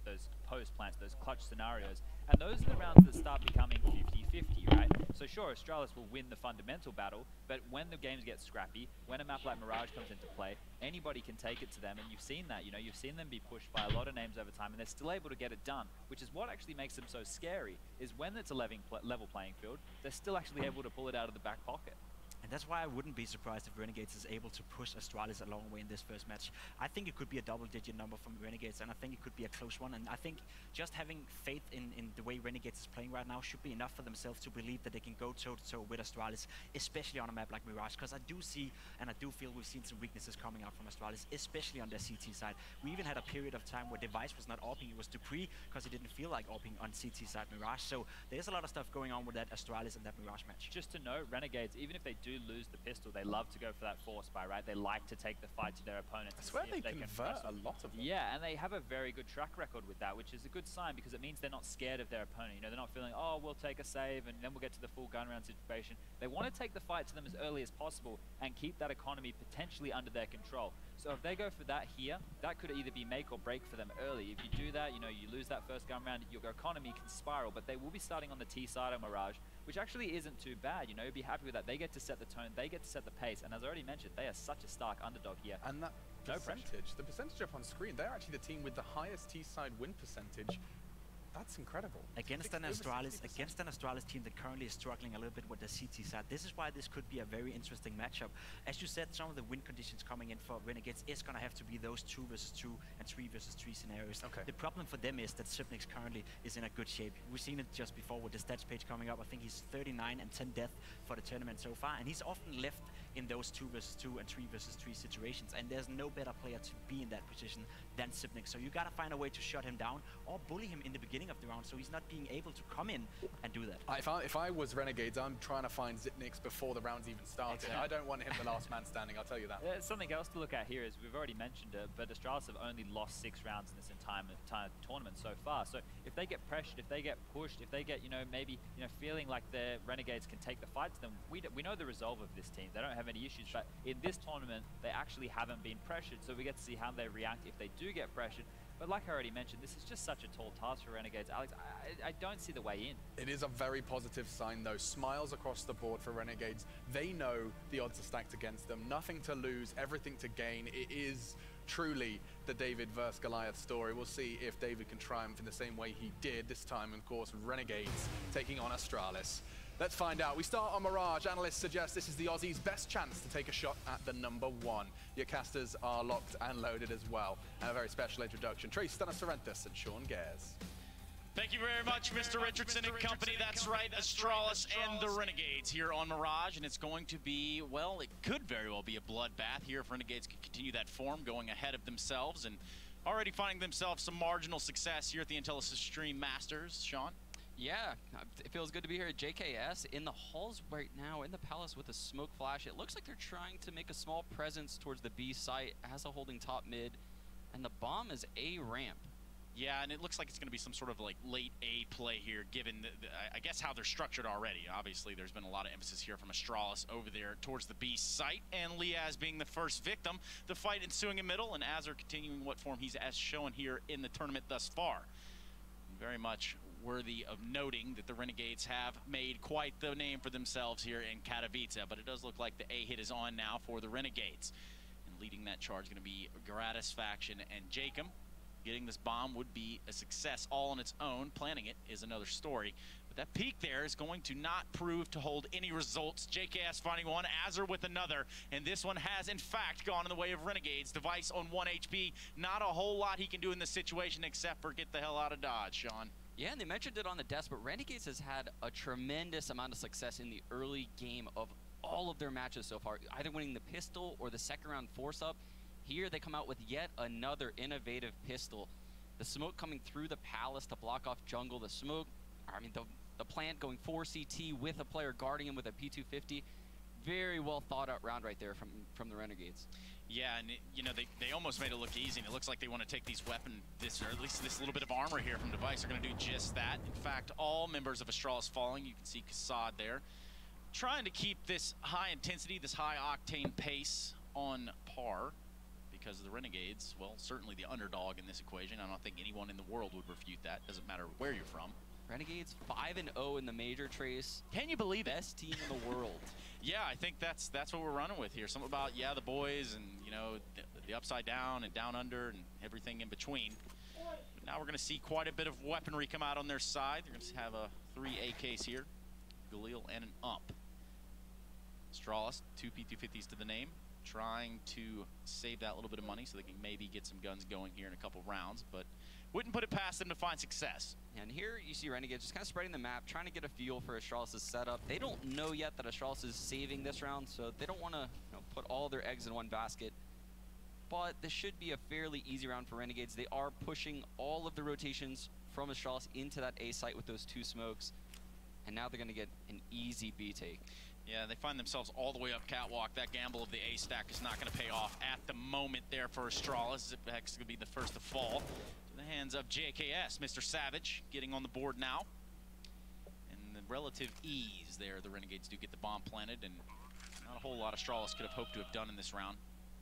those post plants, those clutch scenarios. And those are the rounds that start becoming 50-50, right? So sure, Astralis will win the fundamental battle, but when the games get scrappy, when a map like Mirage comes into play, anybody can take it to them, and you've seen that, you know, you've seen them be pushed by a lot of names over time, and they're still able to get it done, which is what actually makes them so scary, is when it's a level playing field, they're still actually able to pull it out of the back pocket. And that's why I wouldn't be surprised if Renegades is able to push Astralis a long way in this first match. I think it could be a double-digit number from Renegades, and I think it could be a close one. And I think just having faith in the way Renegades is playing right now should be enough for themselves to believe that they can go toe-to-toe with Astralis, especially on a map like Mirage. Because I do see, and I do feel we've seen some weaknesses coming out from Astralis, especially on their CT side. We even had a period of time where Device was not AWPing, it was Dupree, because he didn't feel like AWPing on CT side Mirage. So there's a lot of stuff going on with that Astralis and that Mirage match. Just to note, Renegades, even if they do lose the pistol, they love to go for that force buy, right? They like to take the fight to their opponents. I swear they convert a lot of them. Yeah, and they have a very good track record with that, which is a good sign because it means they're not scared of their opponent. You know, they're not feeling, oh, we'll take a save and then we'll get to the full gun round situation. They want to take the fight to them as early as possible and keep that economy potentially under their control. So if they go for that here, that could either be make or break for them early. If you do that, you know, you lose that first gun round, your economy can spiral, but they will be starting on the T side of Mirage, which actually isn't too bad. You know, you'd be happy with that. They get to set the tone, they get to set the pace, and as I already mentioned, they are such a stark underdog here. And that percentage, the percentage up on screen, they're actually the team with the highest T-side win percentage. That's incredible. Against an Astralis team that currently is struggling a little bit with the CT side. This is why this could be a very interesting matchup. As you said, some of the win conditions coming in for Renegades is going to have to be those 2 versus 2 and 3 versus 3 scenarios. Okay. The problem for them is that Sipnix currently is in a good shape. We've seen it just before with the stats page coming up. I think he's 39 and 10 death for the tournament so far, and he's often left in those 2 versus 2 and 3 versus 3 situations, and there's no better player to be in that position than Sipnix. So you gotta find a way to shut him down or bully him in the beginning of the round so he's not being able to come in and do that. If I was Renegades, I'm trying to find Zipnix before the round's even started. Exactly. I don't want him the last man standing, I'll tell you that. Something else to look at here is, we've already mentioned it, but Astralis have only lost 6 rounds in this entire tournament so far. So if they get pressured, if they get pushed, if they get, you know, maybe, you know, feeling like the Renegades can take the fight to them, we know the resolve of this team. They don't have any issues, but in this tournament, they actually haven't been pressured, so we get to see how they react if they do get pressured. But like I already mentioned, this is just such a tall task for Renegades. Alex, I don't see the way in. It is a very positive sign, though. Smiles across the board for Renegades. They know the odds are stacked against them. Nothing to lose, everything to gain. It is truly the David versus Goliath story. We'll see if David can triumph in the same way he did. This time, of course, Renegades taking on Astralis. Let's find out. We start on Mirage. Analysts suggest this is the Aussies' best chance to take a shot at the #1. Your casters are locked and loaded as well. And a very special introduction. Trace Stunner-Sorrentis and Sean Gares. Thank you very much, Mr. Richardson and company. That's right, Astralis and the Renegades here on Mirage, and it's going to be, well, it could very well be a bloodbath here if Renegades can continue that form, going ahead of themselves and already finding themselves some marginal success here at the Intellis Extreme Masters. Sean? Yeah, it feels good to be here at JKS in the halls right now in the palace with a smoke flash. It looks like they're trying to make a small presence towards the B site as a holding top mid, and the bomb is A ramp. Yeah, and it looks like it's going to be some sort of like late A play here, given I guess how they're structured already. Obviously, there's been a lot of emphasis here from Astralis over there towards the B site, and Liaz being the first victim. The fight ensuing in middle, and Azur continuing what form he's as shown here in the tournament thus far. Very much worthy of noting that the Renegades have made quite the name for themselves here in Katowice, but it does look like the A hit is on now for the Renegades. And leading that charge is going to be Gratis Faction and Jacob. Getting this bomb would be a success all on its own. Planning it is another story. But that peak there is going to not prove to hold any results. JKS finding one, Azur with another, and this one has in fact gone in the way of Renegades. Device on 1 HP. Not a whole lot he can do in this situation except for get the hell out of Dodge, Sean. Yeah, and they mentioned it on the desk, but Renegades has had a tremendous amount of success in the early game of all of their matches so far, either winning the pistol or the second round force-up. Here they come out with yet another innovative pistol. The smoke coming through the palace to block off jungle. The smoke, I mean, the plant going 4 CT with a player guarding him with a P250. Very well thought out round right there from the Renegades. Yeah, and you know, they almost made it look easy, and it looks like they want to take these weapons, or at least this little bit of armor here from Device are going to do just that. In fact, all members of Astralis falling. You can see Kassad there. Trying to keep this high intensity, this high octane pace on par, because the Renegades, well, certainly the underdog in this equation. I don't think anyone in the world would refute that. Doesn't matter where you're from. Renegades 5-0 in the major, Trace. Can you believe it? Best team in the world. Yeah, I think that's what we're running with here. Something about, yeah, the boys and, you know, the upside down and down under and everything in between. But now we're going to see quite a bit of weaponry come out on their side. They're going to have 3 AKs here, Galil and an ump. Astralis, 2 P250s to the name, trying to save that little bit of money so they can maybe get some guns going here in a couple rounds, but wouldn't put it past them to find success. And here you see Renegades just kind of spreading the map, trying to get a feel for Astralis' setup. They don't know yet that Astralis is saving this round, so they don't want to put all their eggs in one basket. But this should be a fairly easy round for Renegades. They are pushing all of the rotations from Astralis into that A site with those 2 smokes. And now they're going to get an easy B take. Yeah, they find themselves all the way up catwalk. That gamble of the A stack is not going to pay off at the moment there for Astralis. Ziphex is going to be the first to fall. To the hands of JKS, Mr. Savage getting on the board now. And the relative ease there, the Renegades do get the bomb planted, and not a whole lot Astralis could have hoped to have done in this round,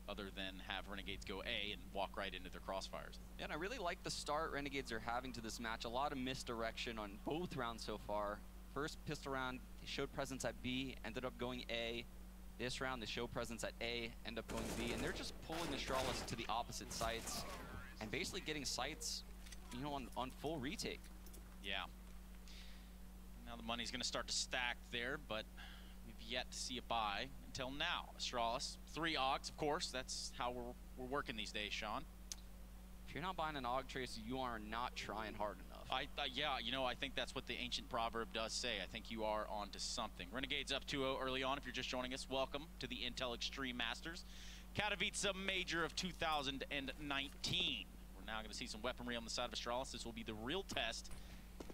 other than have Renegades go A and walk right into their crossfires. Yeah, and I really like the start Renegades are having to this match. A lot of misdirection on both rounds so far. First pistol round, they showed presence at B, ended up going A. This round, they showed presence at A, end up going B, and they're just pulling Astralis to the opposite sites and basically getting sites, you know, on full retake. Yeah. Now the money's going to start to stack there, but we've yet to see a buy until now. Astralis, 3 AUGs, of course. That's how we're working these days, Sean. If you're not buying an AUG, Trace, you are not trying hard enough. Yeah, you know, I think that's what the ancient proverb does say. I think you are onto something. Renegades up 2-0 early on. If you're just joining us, welcome to the Intel Extreme Masters Katowice Major of 2019. We're now going to see some weaponry on the side of Astralis. This will be the real test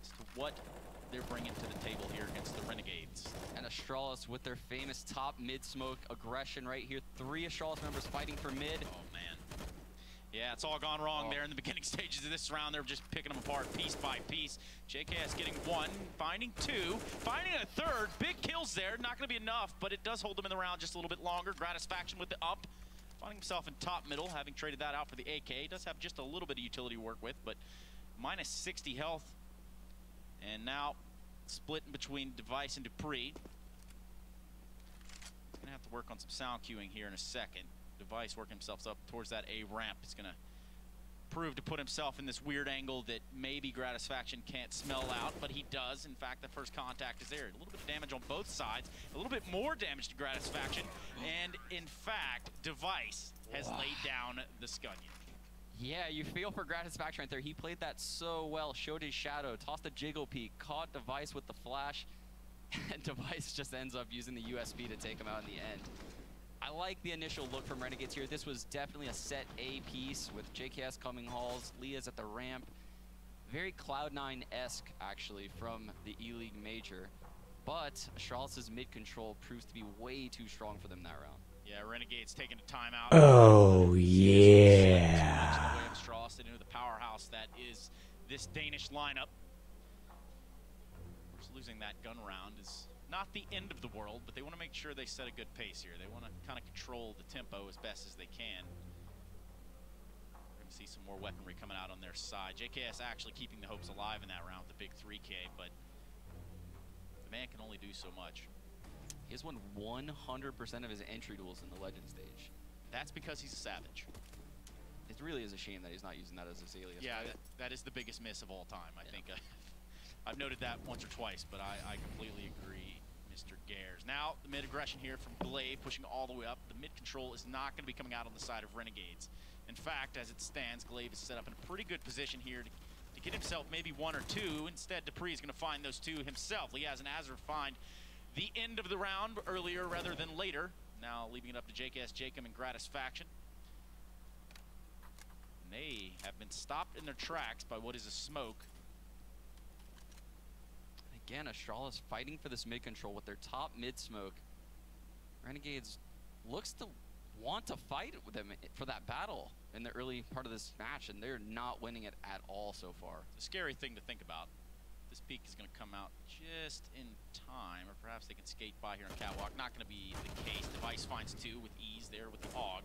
as to what they're bringing to the table here against the Renegades. And Astralis with their famous top mid-smoke aggression right here. 3 Astralis members fighting for mid. Oh, man. Yeah, it's all gone wrong there in the beginning stages of this round. They're just picking them apart piece by piece. JKS getting 1, finding 2, finding a 3rd. Big kills there. Not going to be enough, but it does hold them in the round just a little bit longer. Gratisfaction with the up. Finding himself in top middle, having traded that out for the AK. Does have just a little bit of utility to work with, but minus 60 health. And now splitting between Device and Dupree. He's going to have to work on some sound cueing here in a second. Device working himself up towards that A ramp. He's going to prove to put himself in this weird angle that maybe Gratisfaction can't smell out, but he does. In fact, the first contact is there. A little bit of damage on both sides, a little bit more damage to Gratisfaction, and in fact, Device has laid down the Scunion. Yeah, you feel for Gratisfaction right there. He played that so well, showed his shadow, tossed a jiggle peek, caught Device with the flash, and Device just ends up using the USB to take him out in the end. I like the initial look from Renegades here. This was definitely a set A piece with JKS coming halls, Leah's at the ramp. Very Cloud9-esque, actually, from the E-League Major. But Astralis' mid-control proves to be way too strong for them that round. Yeah, Renegades taking a timeout. Oh, yeah. Too much in the way of Astralis into the powerhouse that is this Danish lineup. Of course, losing that gun round is not the end of the world, but they want to make sure they set a good pace here. They want to kind of control the tempo as best as they can. We're going to see some more weaponry coming out on their side. JKS actually keeping the hopes alive in that round with the big 3K, but the man can only do so much. He has won 100% of his entry duels in the Legend stage. That's because he's a savage. It really is a shame that he's not using that as his alias. Yeah, that is the biggest miss of all time, I think. I've noted that once or twice, but I completely agree, Mr. Gares. Now, the mid-aggression here from Glaive, pushing all the way up. The mid-control is not going to be coming out on the side of Renegades. In fact, as it stands, Glaive is set up in a pretty good position here to get himself maybe 1 or 2. Instead, Dupree is going to find those 2 himself. Liaz and Azur find the end of the round earlier rather than later. Now, leaving it up to JKS, Jacob, and Gratisfaction. They have been stopped in their tracks by what is a smoke. Again, Astralis fighting for this mid-control with their top mid-smoke. Renegades looks to want to fight with them for that battle in the early part of this match, and they're not winning it at all so far. It's a scary thing to think about. This peak is going to come out just in time, or perhaps they can skate by here on catwalk. Not going to be the case. Device finds 2 with ease there with the AUG.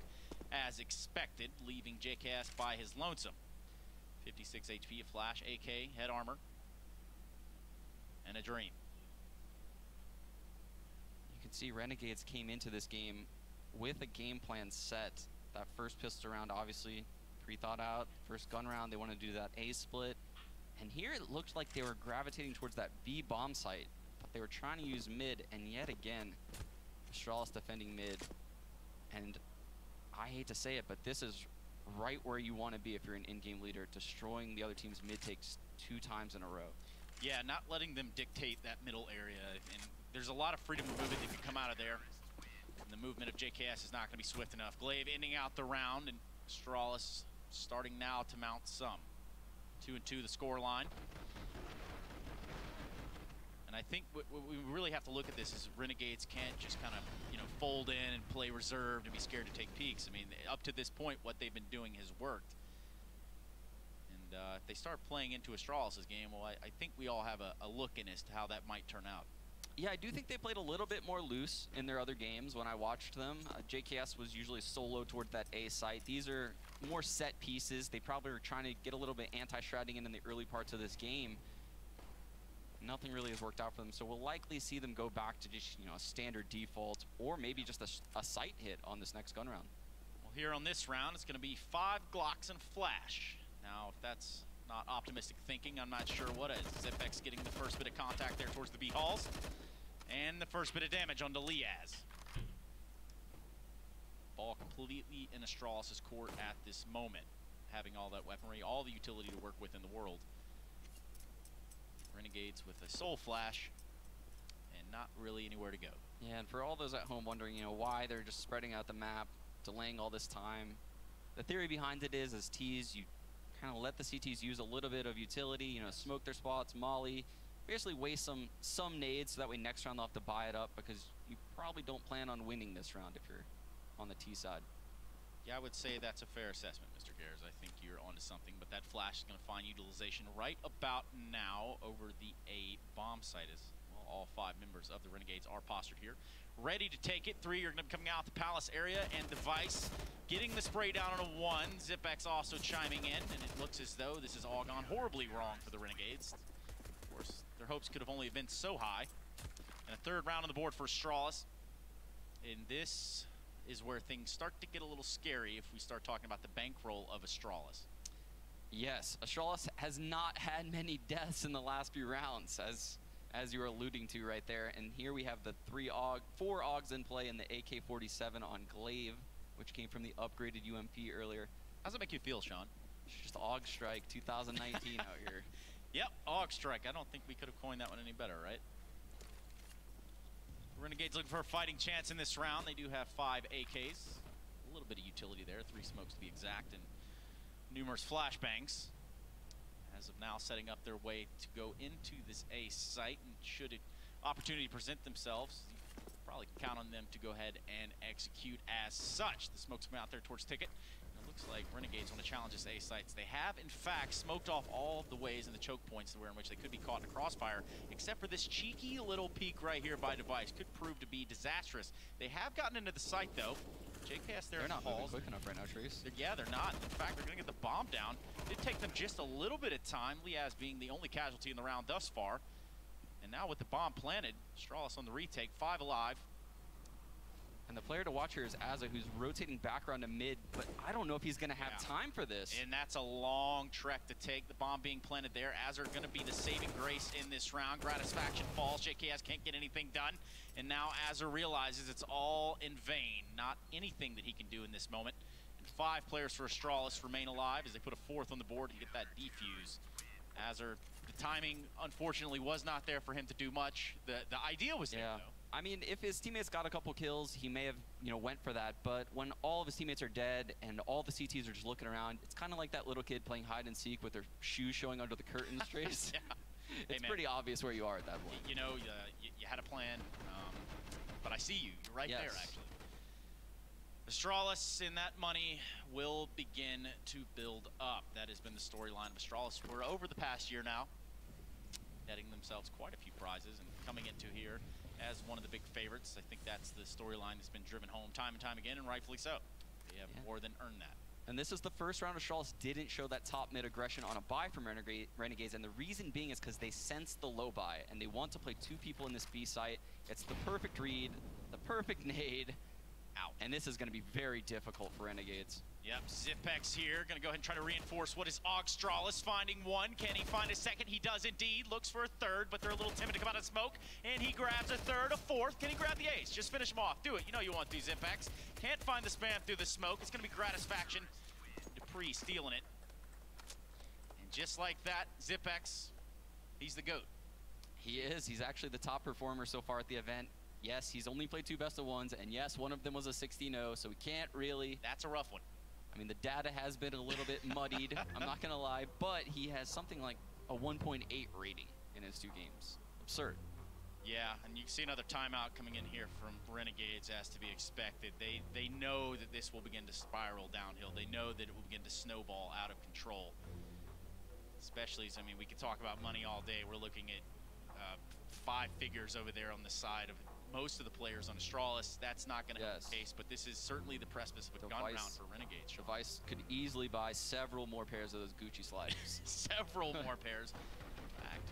as expected, leaving JKS by his lonesome. 56 HP, a flash, AK, head armor, and a dream. You can see Renegades came into this game with a game plan set. That first pistol round, obviously, pre-thought out. First gun round, they want to do that A split. And here it looked like they were gravitating towards that B bomb site, but they were trying to use mid, and yet again, Astralis defending mid. And I hate to say it, but this is right where you want to be if you're an in-game leader, destroying the other team's mid takes 2 times in a row. Yeah, not letting them dictate that middle area, and there's a lot of freedom of movement that can come out of there. And the movement of JKS is not going to be swift enough. Glaive ending out the round, and Astralis starting now to mount some. 2-2 the score line. And I think what we really have to look at this is Renegades can't just kind of, you know, fold in and play reserved and be scared to take peeks. I mean, up to this point, what they've been doing has worked. And if they start playing into Astralis' game, well, I think we all have a look in as to how that might turn out. Yeah, I do think they played a little bit more loose in their other games when I watched them. JKS was usually solo towards that A site. These are more set pieces. They probably were trying to get a little bit anti-shrouding in the early parts of this game. Nothing really has worked out for them, so we'll likely see them go back to just, you know, a standard default or maybe just a sight hit on this next gun round. Well, here on this round, it's going to be 5 Glocks and flash. Now, if that's not optimistic thinking, I'm not sure what is. ZipX getting the first bit of contact there towards the B halls. And the first bit of damage onto Liaz. Ball completely in Astralis' court at this moment. Having all that weaponry, all the utility to work with in the world. Renegades with a soul flash and not really anywhere to go. Yeah, and for all those at home wondering, you know, why they're just spreading out the map, delaying all this time, the theory behind it is, as Ts, you kind of let the CTs use a little bit of utility, you know, smoke their spots, molly, basically waste some nades so that way next round they'll have to buy it up, because you probably don't plan on winning this round if you're on the T side. Yeah, I would say that's a fair assessment, Mr. Gares. I think you're onto something, but that flash is going to find utilization right about now over the A bomb site, as well, all 5 members of the Renegades are postured here, ready to take it. 3 are going to be coming out the palace area, and Device getting the spray down on a 1. ZipX also chiming in, and it looks as though this has all gone horribly wrong for the Renegades. Of course, their hopes could have only been so high. And a 3rd round on the board for Astralis. And this is where things start to get a little scary if we start talking about the bankroll of Astralis. Yes, Astralis has not had many deaths in the last few rounds, as you were alluding to right there. And here we have the 4 AUGs in play in the AK-47 on Glaive, which came from the upgraded UMP earlier. How's it make you feel, Sean? Just AUG Strike 2019 out here. Yep, AUG Strike. I don't think we could have coined that one any better, right? Renegades looking for a fighting chance in this round. They do have 5 AKs. A little bit of utility there, 3 smokes to be exact, and numerous flashbangs. As of now, setting up their way to go into this A site, and should an opportunity present themselves, you probably can count on them to go ahead and execute as such. The smoke's coming out there towards Ticket. Looks like Renegades want to challenge this A sites. They have, in fact, smoked off all of the ways and the choke points in which they could be caught in a crossfire, except for this cheeky little peek right here by Device. Could prove to be disastrous. They have gotten into the site, though. JKS there. They're not moving quick enough right now, Trace. Yeah, they're not. In fact, they're going to get the bomb down. It did take them just a little bit of time, Liaz being the only casualty in the round thus far. And now with the bomb planted, Astralis on the retake, 5 alive. And the player to watch here is Azza, who's rotating back around to mid, but I don't know if he's going to have time for this. And that's a long trek to take. The bomb being planted there. Azza going to be the saving grace in this round. Gratisfaction falls. JKS can't get anything done. And now Azza realizes it's all in vain. Not anything that he can do in this moment. And 5 players for Astralis remain alive as they put a 4th on the board to get that defuse. Azza, the timing, unfortunately, was not there for him to do much. The idea was there, though. I mean, if his teammates got a couple kills, he may have, you know, went for that. But when all of his teammates are dead and all the CTs are just looking around, it's kind of like that little kid playing hide and seek with their shoes showing under the curtains, Trace. Yeah. It's pretty obvious where you are at that point. You know, you had a plan, but I see you. You're right there, actually. Astralis in that money will begin to build up. That has been the storyline of Astralis for over the past year now, netting themselves quite a few prizes and coming into here as one of the big favorites. I think that's the storyline that's been driven home time and time again, and rightfully so. They They have more than earned that. And this is the first round Astralis didn't show that top mid aggression on a buy from Renegades, and the reason being is because they sense the low buy, and they want to play 2 people in this B site. It's the perfect read, the perfect nade, out. And this is going to be very difficult for Renegades. Yep, Zipex here, gonna go ahead and try to reinforce what is ASTRALIS, finding one. Can he find a second? He does indeed, looks for a third, but they're a little timid to come out of smoke, and he grabs a third, a fourth. Can he grab the ace? Just finish him off, do it. You know you want these Zipex. Can't find the spam through the smoke. It's gonna be Gratisfaction. Dupree stealing it. And just like that, Zipex, he's the GOAT. He is, he's actually the top performer so far at the event. Yes, he's only played 2 best of 1s, and yes, one of them was a 16-0, so we can't really... That's a rough one. I mean, the data has been a little bit muddied, I'm not gonna lie, but he has something like a 1.8 rating in his 2 games. Absurd. Yeah, and you can see another timeout coming in here from Renegades, as to be expected. They know that this will begin to spiral downhill. They know that it will begin to snowball out of control. Especially, I mean, we could talk about money all day. We're looking at 5 figures over there on the side of most of the players on Astralis. That's not going to help the case, but this is certainly the precipice of a gun round for Renegades. Device could easily buy several more pairs of those Gucci sliders. Several more pairs. In fact,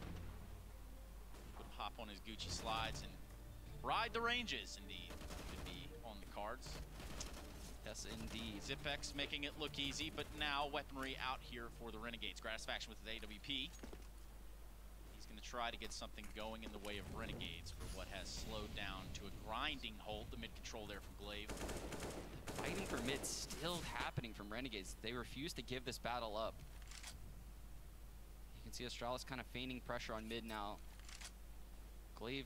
would hop on his Gucci slides and ride the ranges, indeed. Could be on the cards. Yes, indeed. Zipex making it look easy, but now weaponry out here for the Renegades. Gratisfaction with his AWP. He's going to try to get something going in the way of Renegades for what has slowed down to a grinding hold. The mid-control there from Glaive. Fighting for mid still happening from Renegades. They refuse to give this battle up. You can see Astralis kind of feigning pressure on mid now. Glaive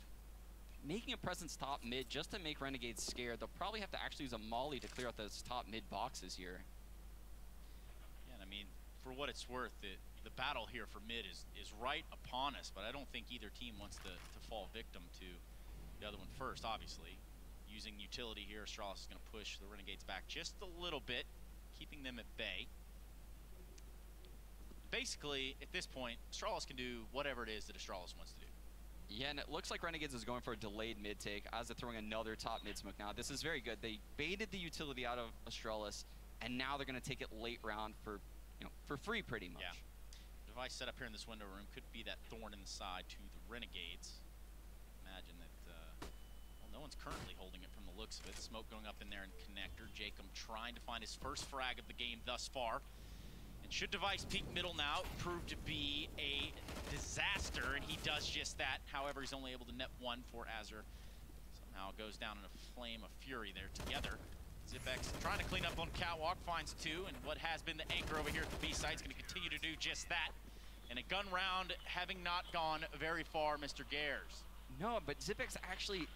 making a presence top mid just to make Renegades scared. They'll probably have to actually use a molly to clear out those top mid boxes here. Yeah, and I mean, for what it's worth, the battle here for mid is right upon us, but I don't think either team wants to fall victim to the other one first, obviously. Using utility here, Astralis is going to push the Renegades back just a little bit, keeping them at bay. Basically, at this point, Astralis can do whatever it is that Astralis wants to do. Yeah, and it looks like Renegades is going for a delayed mid take as they're throwing another top mid smoke now. This is very good. They baited the utility out of Astralis, and now they're going to take it late round for, for free pretty much. Yeah. Device set up here in this window room could be that thorn in the side to the Renegades. Imagine that, well, no one's currently holding it from the looks of it. Smoke going up in there in connector. Jacob trying to find his first frag of the game thus far. And should Device peek middle now, prove to be a disaster, and he does just that. However, he's only able to net 1 for Azure. Somehow goes down in a flame of fury there together. Zipex trying to clean up on Catwalk, finds 2, and what has been the anchor over here at the B site is going to continue to do just that. And a gun round having not gone very far, Mr. Gares. No, but Zipex actually,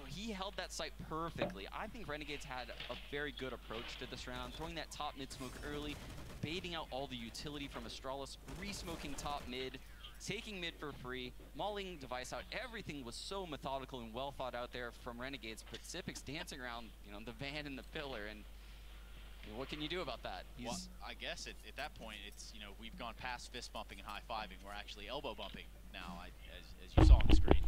he held that site perfectly. I think Renegades had a very good approach to this round, throwing that top mid smoke early, baiting out all the utility from Astralis, re-smoking top mid, taking mid for free, mauling Device out. Everything was so methodical and well thought out there from Renegades, but Zipex dancing around, the van and the pillar, and what can you do about that? Well, I guess at that point, it's, we've gone past fist bumping and high-fiving. We're actually elbow bumping now, as you saw on the screen.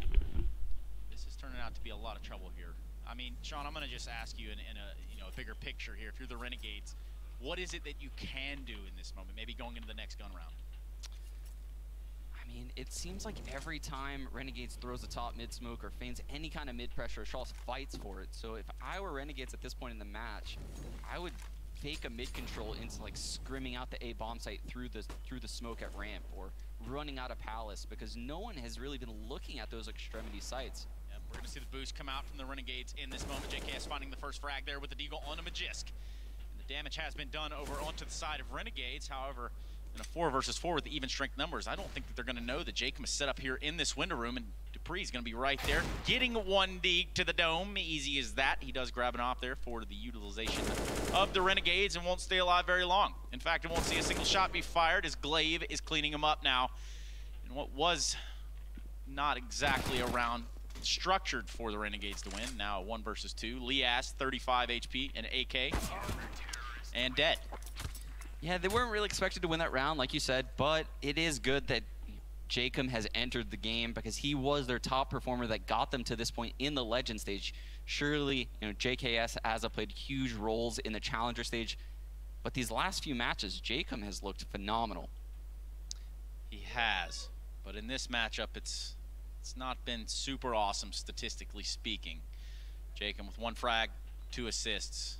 This is turning out to be a lot of trouble here. I mean, Sean, I'm going to just ask you in a bigger picture here. If you're the Renegades, what is it that you can do in this moment, maybe going into the next gun round? I mean, it seems like every time Renegades throws a top mid smoke or feigns any kind of mid pressure, Astralis fights for it. So if I were Renegades at this point in the match, I would fake a mid control into like scrimming out the A bomb site through the smoke at ramp or running out of Palace, because no one has really been looking at those extremity sites. Yep, we're going to see the boost come out from the Renegades in this moment. JKS finding the first frag there with the Deagle on a Magisk. Damage has been done over onto the side of Renegades. However, in a 4 versus 4 with the even strength numbers, I don't think that they're going to know that Jacob is set up here in this window room, and Dupree's going to be right there, getting 1 dig to the dome. Easy as that. He does grab it off there for the utilization of the Renegades and won't stay alive very long. In fact, it won't see a single shot be fired as Glaive is cleaning him up now. And what was not exactly a round structured for the Renegades to win. Now 1 versus 2. Lias, 35 HP, and AK. And dead. Yeah, they weren't really expected to win that round, like you said, but it is good that Jacob has entered the game because he was their top performer that got them to this point in the Legend stage. Surely, you know, JKS has played huge roles in the challenger stage, but these last few matches, Jacob has looked phenomenal. He has, but in this matchup, it's not been super awesome statistically speaking. Jacob with 1 frag, 2 assists.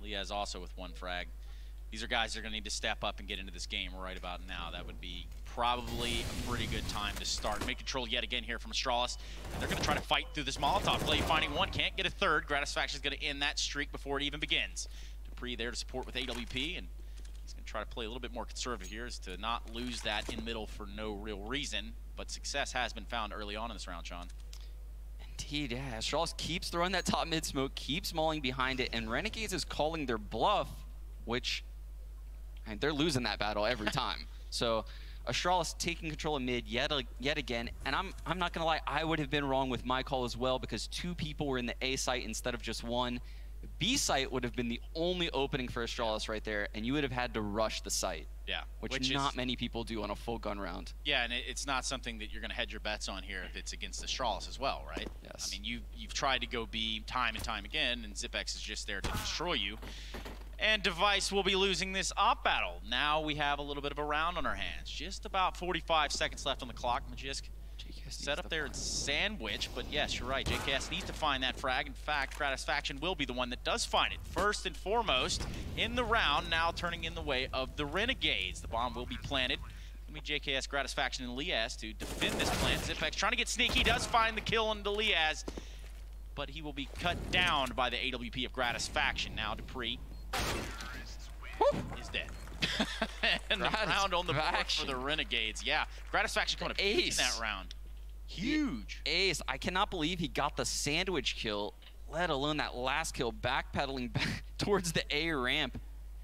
Liaz also with 1 frag. These are guys that are going to need to step up and get into this game right about now. That would be probably a pretty good time to start. Mid-control yet again here from ASTRALIS. And they're going to try to fight through this Molotov play. Finding 1, can't get a 3rd. Gratisfaction is going to end that streak before it even begins. Dupree there to support with AWP, and he's going to try to play a little bit more conservative here as to not lose that in middle for no real reason. But success has been found early on in this round, Sean. Indeed, yeah. ASTRALIS keeps throwing that top mid smoke, keeps mauling behind it, and Renegades is calling their bluff, which, and they're losing that battle every time. So ASTRALIS taking control of mid yet again, and I'm not gonna lie, I would have been wrong with my call as well, because 2 people were in the A site instead of just 1. B site would have been the only opening for ASTRALIS right there, and you would have had to rush the site. Yeah, which not many people do on a full gun round. Yeah, and it's not something that you're going to hedge your bets on here if it's against ASTRALIS as well, right? Yes. I mean, you've tried to go B time and time again, and Zipex is just there to destroy you. And Device will be losing this op battle. Now we have a little bit of a round on our hands. Just about 45 seconds left on the clock. Magisk set up there and sandwich, but yes, you're right. JKS needs to find that frag. In fact, Gratisfaction will be the one that does find it. First and foremost in the round, now turning in the way of the Renegades. The bomb will be planted. Let me JKS, Gratisfaction, and Liaz to defend this plant. Zipex trying to get sneaky, does find the kill on Liaz, but he will be cut down by the AWP of Gratisfaction. Now Dupree is dead. And the round on the board for the Renegades. Yeah, Gratisfaction coming up in that round. Huge. Ace, I cannot believe he got the sandwich kill, let alone that last kill, backpedaling back towards the A ramp.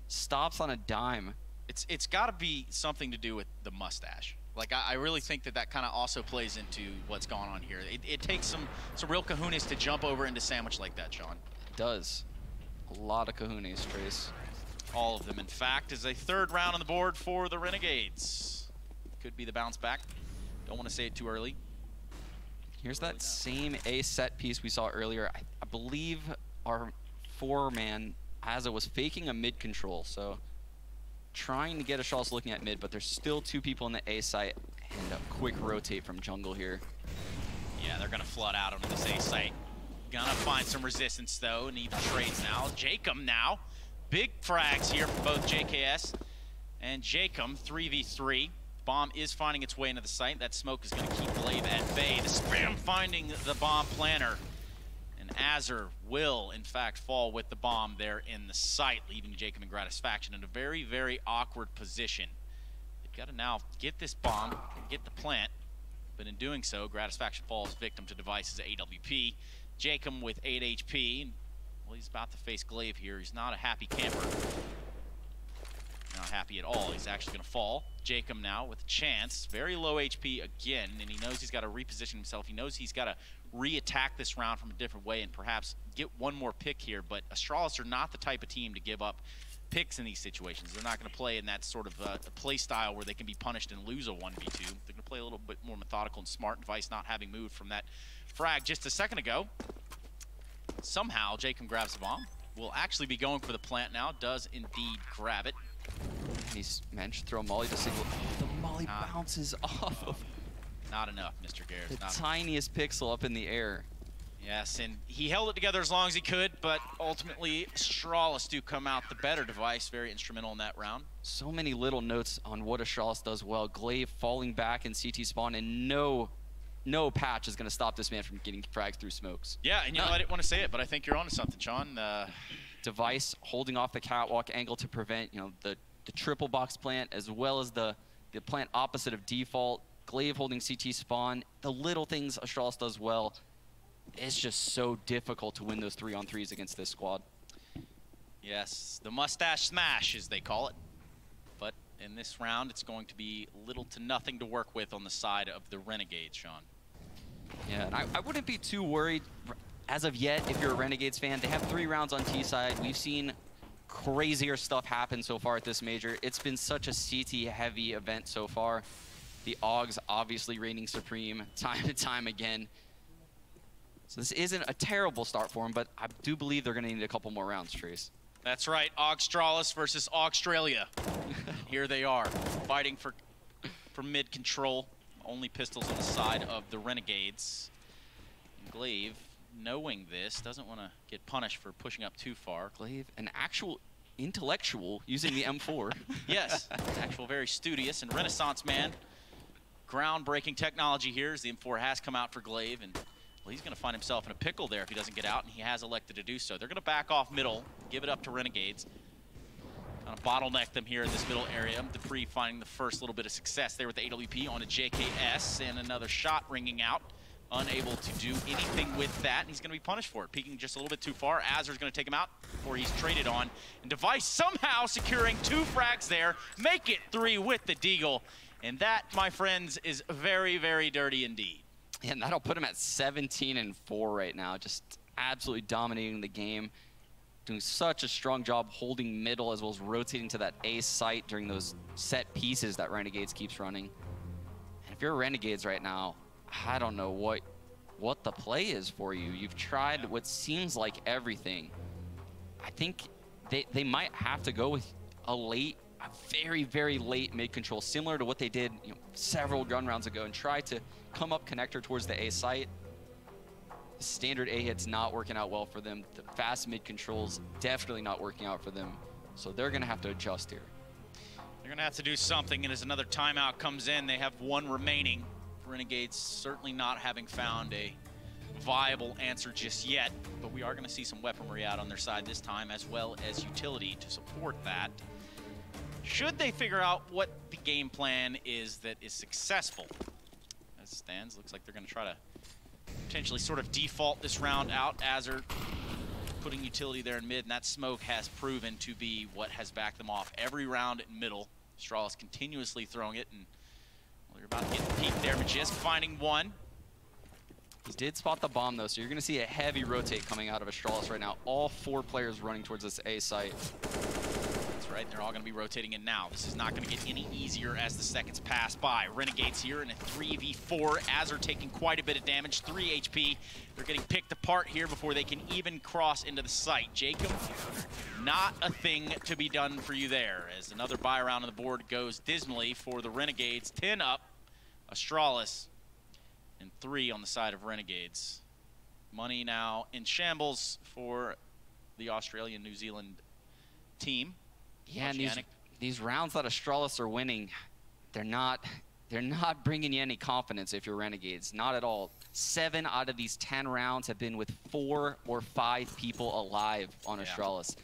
Stops on a dime. It's got to be something to do with the mustache. Like, I really think that kind of also plays into what's going on here. It takes some real kahunas to jump over into sandwich like that, Sean. It does. A lot of kahunas, Trace. All of them, in fact, is a 3rd round on the board for the Renegades. Could be the bounce back. Don't want to say it too early. Here's that same A set piece we saw earlier. I believe our 4-man Asa was faking a mid control, so trying to get ASTRALIS looking at mid, but there's still 2 people in the A site, and a quick rotate from jungle here. Yeah, they're gonna flood out onto this A site. Gonna find some resistance though, need the trades now. Jacob now, big frags here from both JKS and Jacob, 3v3. Bomb is finding its way into the site. That smoke is going to keep Glaive at bay. The spam finding the bomb planter. And Azur will, in fact, fall with the bomb there in the site, leaving Jacob and Gratisfaction in a very, very awkward position. They've got to now get this bomb, get the plant. But in doing so, Gratisfaction falls victim to Device's AWP. Jacob with 8 HP. Well, he's about to face Glaive here. He's not a happy camper. Not happy at all. He's actually going to fall. Jacob now with a chance. Very low HP again, and he knows he's got to reposition himself. He knows he's got to re-attack this round from a different way and perhaps get one more pick here, but ASTRALIS are not the type of team to give up picks in these situations. They're not going to play in that sort of play style where they can be punished and lose a 1v2. They're going to play a little bit more methodical and smart. Device not having moved from that frag just a second ago. Somehow, Jacob grabs the bomb. Will actually be going for the plant now. Does indeed grab it. He's managed to throw a molly to single. The molly bounces off of. Not enough, Mr. Garrett. The tiniest pixel up in the air. Yes, and he held it together as long as he could, but ultimately, ASTRALIS do come out the better. Device, very instrumental in that round. So many little notes on what ASTRALIS does well. Glaive falling back in CT spawn, and no patch is going to stop this man from getting frags through smokes. Yeah, and you know, I didn't want to say it, but I think you're onto something, Sean. Device holding off the catwalk angle to prevent, you know, the triple box plant, as well as the plant opposite of default. Glaive holding CT spawn. The little things ASTRALIS does well. It's just so difficult to win those 3-on-3s against this squad. Yes, the mustache smash, as they call it. But in this round, it's going to be little to nothing to work with on the side of the Renegades, Sean. Yeah, and I wouldn't be too worried as of yet if you're a Renegades fan. They have 3 rounds on T side. We've seen crazier stuff happen so far at this major. It's been such a CT-heavy event so far. The AUGs obviously reigning supreme time and time again. So this isn't a terrible start for them, but I do believe they're going to need a couple more rounds, Trace. That's right, ASTRALIS versus Australia. Here they are, fighting for mid control. Only pistols on the side of the Renegades. And Glaive, knowing this, doesn't want to get punished for pushing up too far. Glaive, an actual intellectual using the M4. Yes, actual very studious and Renaissance man. Groundbreaking technology here as the M4 has come out for Glaive, and well, he's going to find himself in a pickle there if he doesn't get out, and he has elected to do so. They're going to back off middle, give it up to Renegades. Kind of bottleneck them here in this middle area. Dupree finding the first little bit of success there with the AWP on a JKS, and another shot ringing out. Unable to do anything with that, and he's going to be punished for it. Peeking just a little bit too far. Azer's going to take him out before he's traded on. And Device somehow securing 2 frags there. Make it 3 with the Deagle. And that, my friends, is very, very dirty indeed. And that'll put him at 17-4 right now. Just absolutely dominating the game. Doing such a strong job holding middle as well as rotating to that A site during those set pieces that Renegades keeps running. And if you're Renegades right now, I don't know what the play is for you. You've tried what seems like everything. I think they might have to go with a very, very late mid-control, similar to what they did several gun rounds ago, and try to come up connector towards the A site. Standard A hit's not working out well for them. The fast mid-control's definitely not working out for them. So they're going to have to adjust here. They're going to have to do something, and as another timeout comes in, they have 1 remaining. Renegades certainly not having found a viable answer just yet, but we are going to see some weaponry out on their side this time, as well as utility to support that. Should they figure out what the game plan is that is successful? As it stands, looks like they're going to try to potentially sort of default this round out. Azer putting utility there in mid, and that smoke has proven to be what has backed them off every round in middle. ASTRALIS continuously throwing it, and well, you're about to get the peek there. Majisk finding 1. He did spot the bomb, though, so you're going to see a heavy rotate coming out of ASTRALIS right now. All 4 players running towards this A site. That's right, they're all going to be rotating in now. This is not going to get any easier as the seconds pass by. Renegades here in a 3v4. Azer taking quite a bit of damage, 3 HP. They're getting picked apart here before they can even cross into the site. Jacob, not a thing to be done for you there, as another buy around on the board goes dismally for the Renegades. 10 up, ASTRALIS, and 3 on the side of Renegades. Money now in shambles for the Australian-New Zealand team. Yeah, and these rounds that ASTRALIS are winning, they're not bringing you any confidence if you're Renegades. Not at all. 7 out of these 10 rounds have been with 4 or 5 people alive on ASTRALIS.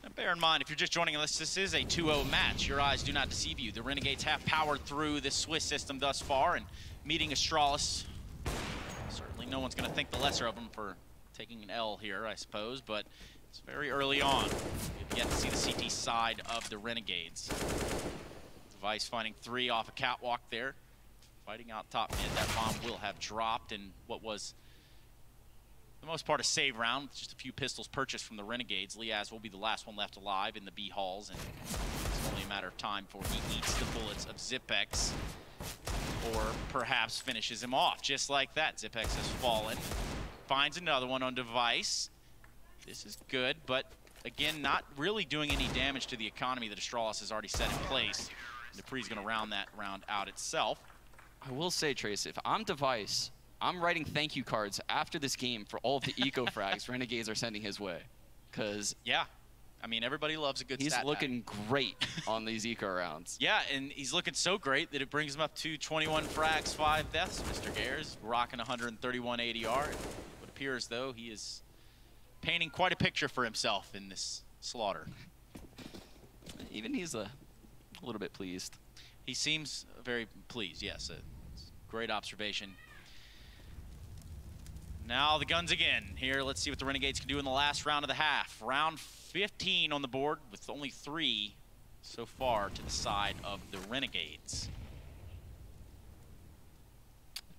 And bear in mind, if you're just joining us, this is a 2-0 match. Your eyes do not deceive you. The Renegades have powered through the Swiss system thus far, and meeting ASTRALIS, certainly no one's going to think the lesser of them for taking an L here, I suppose, but it's very early on. We've yet to see the CT side of the Renegades. Device finding 3 off a catwalk there. Fighting out top mid. That bomb will have dropped in what was, for the most part, a save round. Just a few pistols purchased from the Renegades. Liaz will be the last one left alive in the B halls, and it's only a matter of time before he eats the bullets of Zipex, or perhaps finishes him off. Just like that, Zipex has fallen. Finds another one on Device. This is good, but again, not really doing any damage to the economy that ASTRALIS has already set in place. Dupree's going to round that round out itself. I will say, Trace, if I'm Device, I'm writing thank you cards after this game for all of the eco frags Renegades are sending his way. Because yeah, I mean, everybody loves a good he's stat looking great on these eco rounds. Yeah, and he's looking so great that it brings him up to 21 frags, 5 deaths. Mr. Gares rocking 131 ADR. It appears, though, he is painting quite a picture for himself in this slaughter. Even he's a little bit pleased. He seems very pleased, yes. Great observation. Now the guns again. Here, let's see what the Renegades can do in the last round of the half. Round 15 on the board with only 3 so far to the side of the Renegades.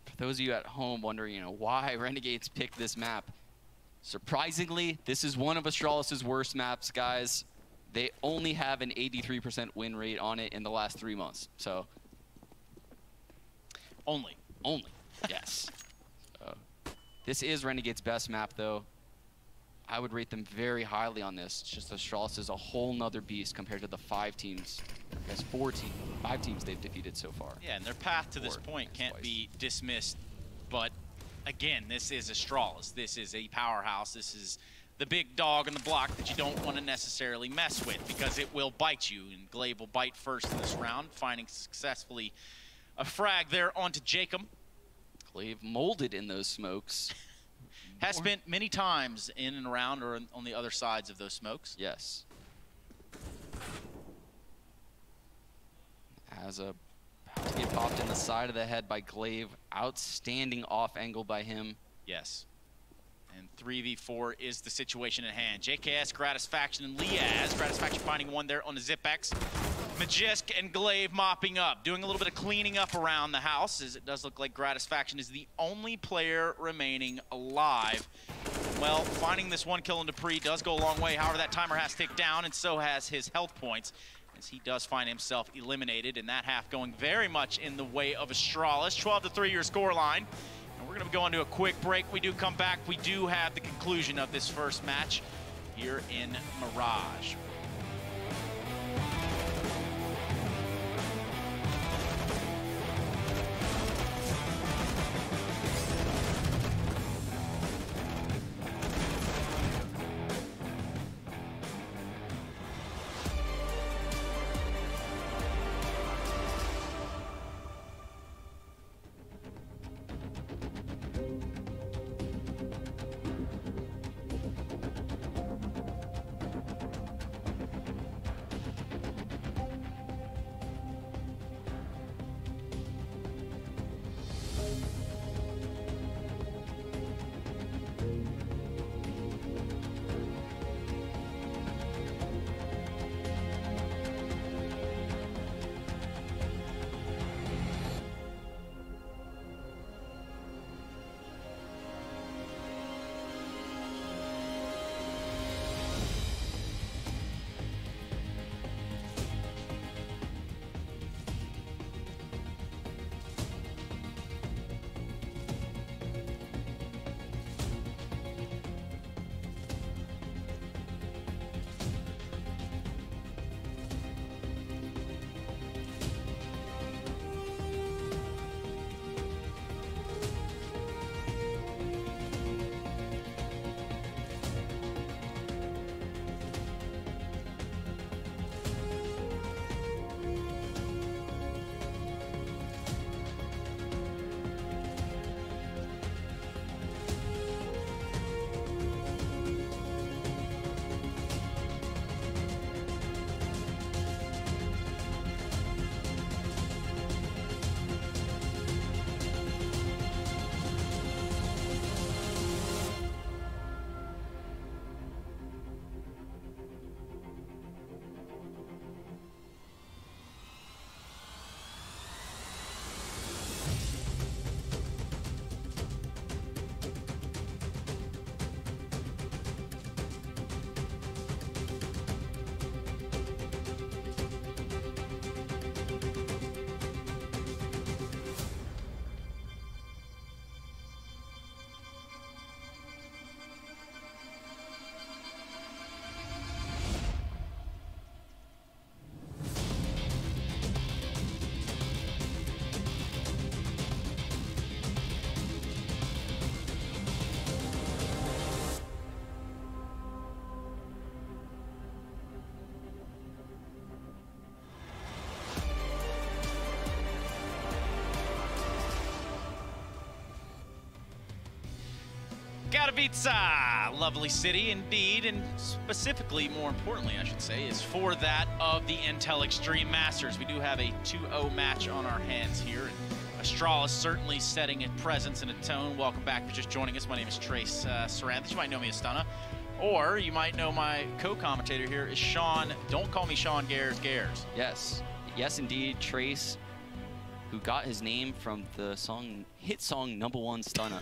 For those of you at home wondering, why Renegades picked this map, surprisingly, this is one of ASTRALIS' worst maps, guys. They only have an 83% win rate on it in the last 3 months. So, only, yes. This is Renegade's best map, though. I would rate them very highly on this. It's just Astralis is a whole nother beast compared to the 5 teams. I guess 5 teams they've defeated so far. Yeah, and their path to this point can't be dismissed. But again, this is Astralis. This is a powerhouse. This is the big dog on the block that you don't want to necessarily mess with because it will bite you. And Glaive will bite first in this round, finding successfully a frag there onto Jacob. Glaive molded in those smokes. Has spent many times in and around or on the other sides of those smokes. Yes. Has a about to get popped in the side of the head by Glaive. Outstanding off angle by him. Yes. And 3v4 is the situation at hand. JKS, Gratisfaction, and Liaz. Gratisfaction finding one there on the Zipex. Majisk and Glaive mopping up, doing a little bit of cleaning up around the house, as it does look like Gratisfaction is the only player remaining alive. Well, finding this one kill in Dupree does go a long way. However, that timer has ticked down, and so has his health points, as he does find himself eliminated, and that half going very much in the way of Astralis. 12-3 your scoreline. And we're going to go on to a quick break. We do come back. We do have the conclusion of this first match here in Mirage. Katowice, lovely city indeed, and specifically, more importantly, I should say, is for that of the Intel Extreme Masters. We do have a 2-0 match on our hands here, and Astralis certainly setting a presence and a tone. Welcome back for just joining us. My name is Trace Saranthus. You might know me as Stunna, or you might know my co-commentator here is Sean. Don't call me Sean Gares. Yes, yes indeed, Trace, who got his name from the hit song #1 Stunna.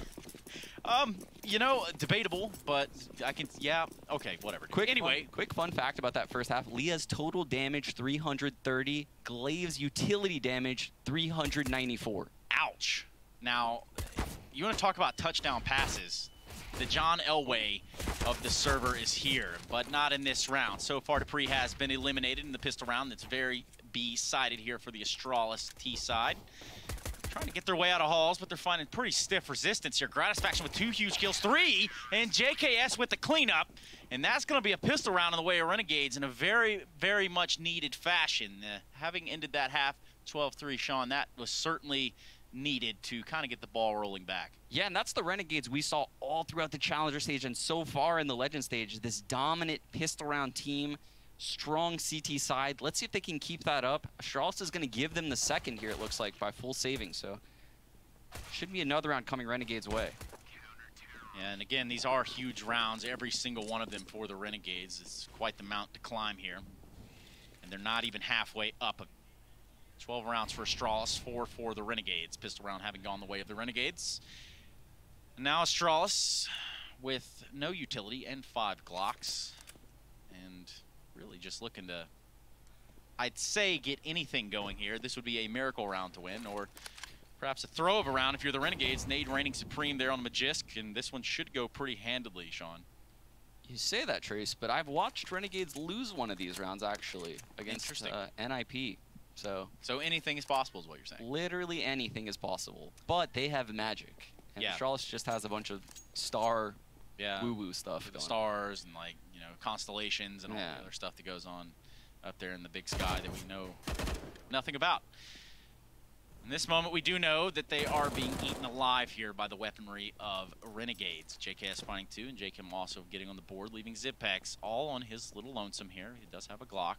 You know, debatable, but I can, yeah, okay, whatever. Quick fun fact about that first half. Leah's total damage, 330. Glaive's utility damage, 394. Ouch. Now, you want to talk about touchdown passes. The John Elway of the server is here, but not in this round. So far, Dupree has been eliminated in the pistol round. That's very B-sided here for the Astralis T side. Trying to get their way out of halls, but they're finding pretty stiff resistance here. Gratisfaction with 2 huge kills, 3, and JKS with the cleanup. And that's going to be a pistol round in the way of Renegades in a very, very much needed fashion. Having ended that half 12-3, Sean, that was certainly needed to kind of get the ball rolling back. Yeah, and that's the Renegades we saw all throughout the Challenger stage and so far in the Legend stage. This dominant pistol round team, strong CT side. Let's see if they can keep that up. Astralis is going to give them the second here, it looks like, by full saving. So should be another round coming Renegades' way. And again, these are huge rounds, every single one of them for the Renegades. It's quite the mount to climb here. And they're not even halfway up. 12 rounds for Astralis, 4 for the Renegades. Pistol round having gone the way of the Renegades. And now Astralis with no utility and 5 Glocks. And really just looking to, I'd say, get anything going here. This would be a miracle round to win, or perhaps a throw of a round if you're the Renegades. Nade reigning supreme there on the Magisk, and this one should go pretty handedly, Sean. You say that, Trace, but I've watched Renegades lose one of these rounds, actually, against NIP. So anything is possible is what you're saying. Literally anything is possible, but they have magic. And Astralis just has a bunch of star woo-woo stuff going. Stars and, like, you know, constellations and all the other stuff that goes on up there in the big sky that we know nothing about. In this moment, we do know that they are being eaten alive here by the weaponry of Renegades. JKS finding 2, and JKM also getting on the board, leaving Zipex all on his little lonesome here. He does have a Glock.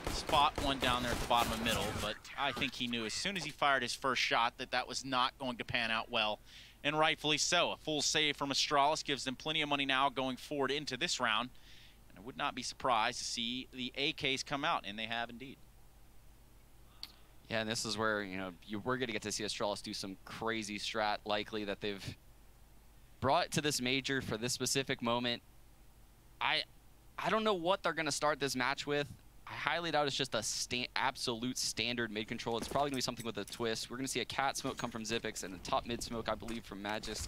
Spot one down there at the bottom of middle, but I think he knew as soon as he fired his first shot that that was not going to pan out well, and rightfully so. A full save from Astralis gives them plenty of money now going forward into this round, and I would not be surprised to see the AKs come out, and they have indeed. Yeah, and this is where, you know, we're going to get to see Astralis do some crazy strat, likely, that they've brought to this major for this specific moment. I don't know what they're going to start this match with. I highly doubt it's just a absolute standard mid-control. It's probably going to be something with a twist. We're going to see a cat smoke come from Zipex and a top mid smoke, I believe, from Magisk.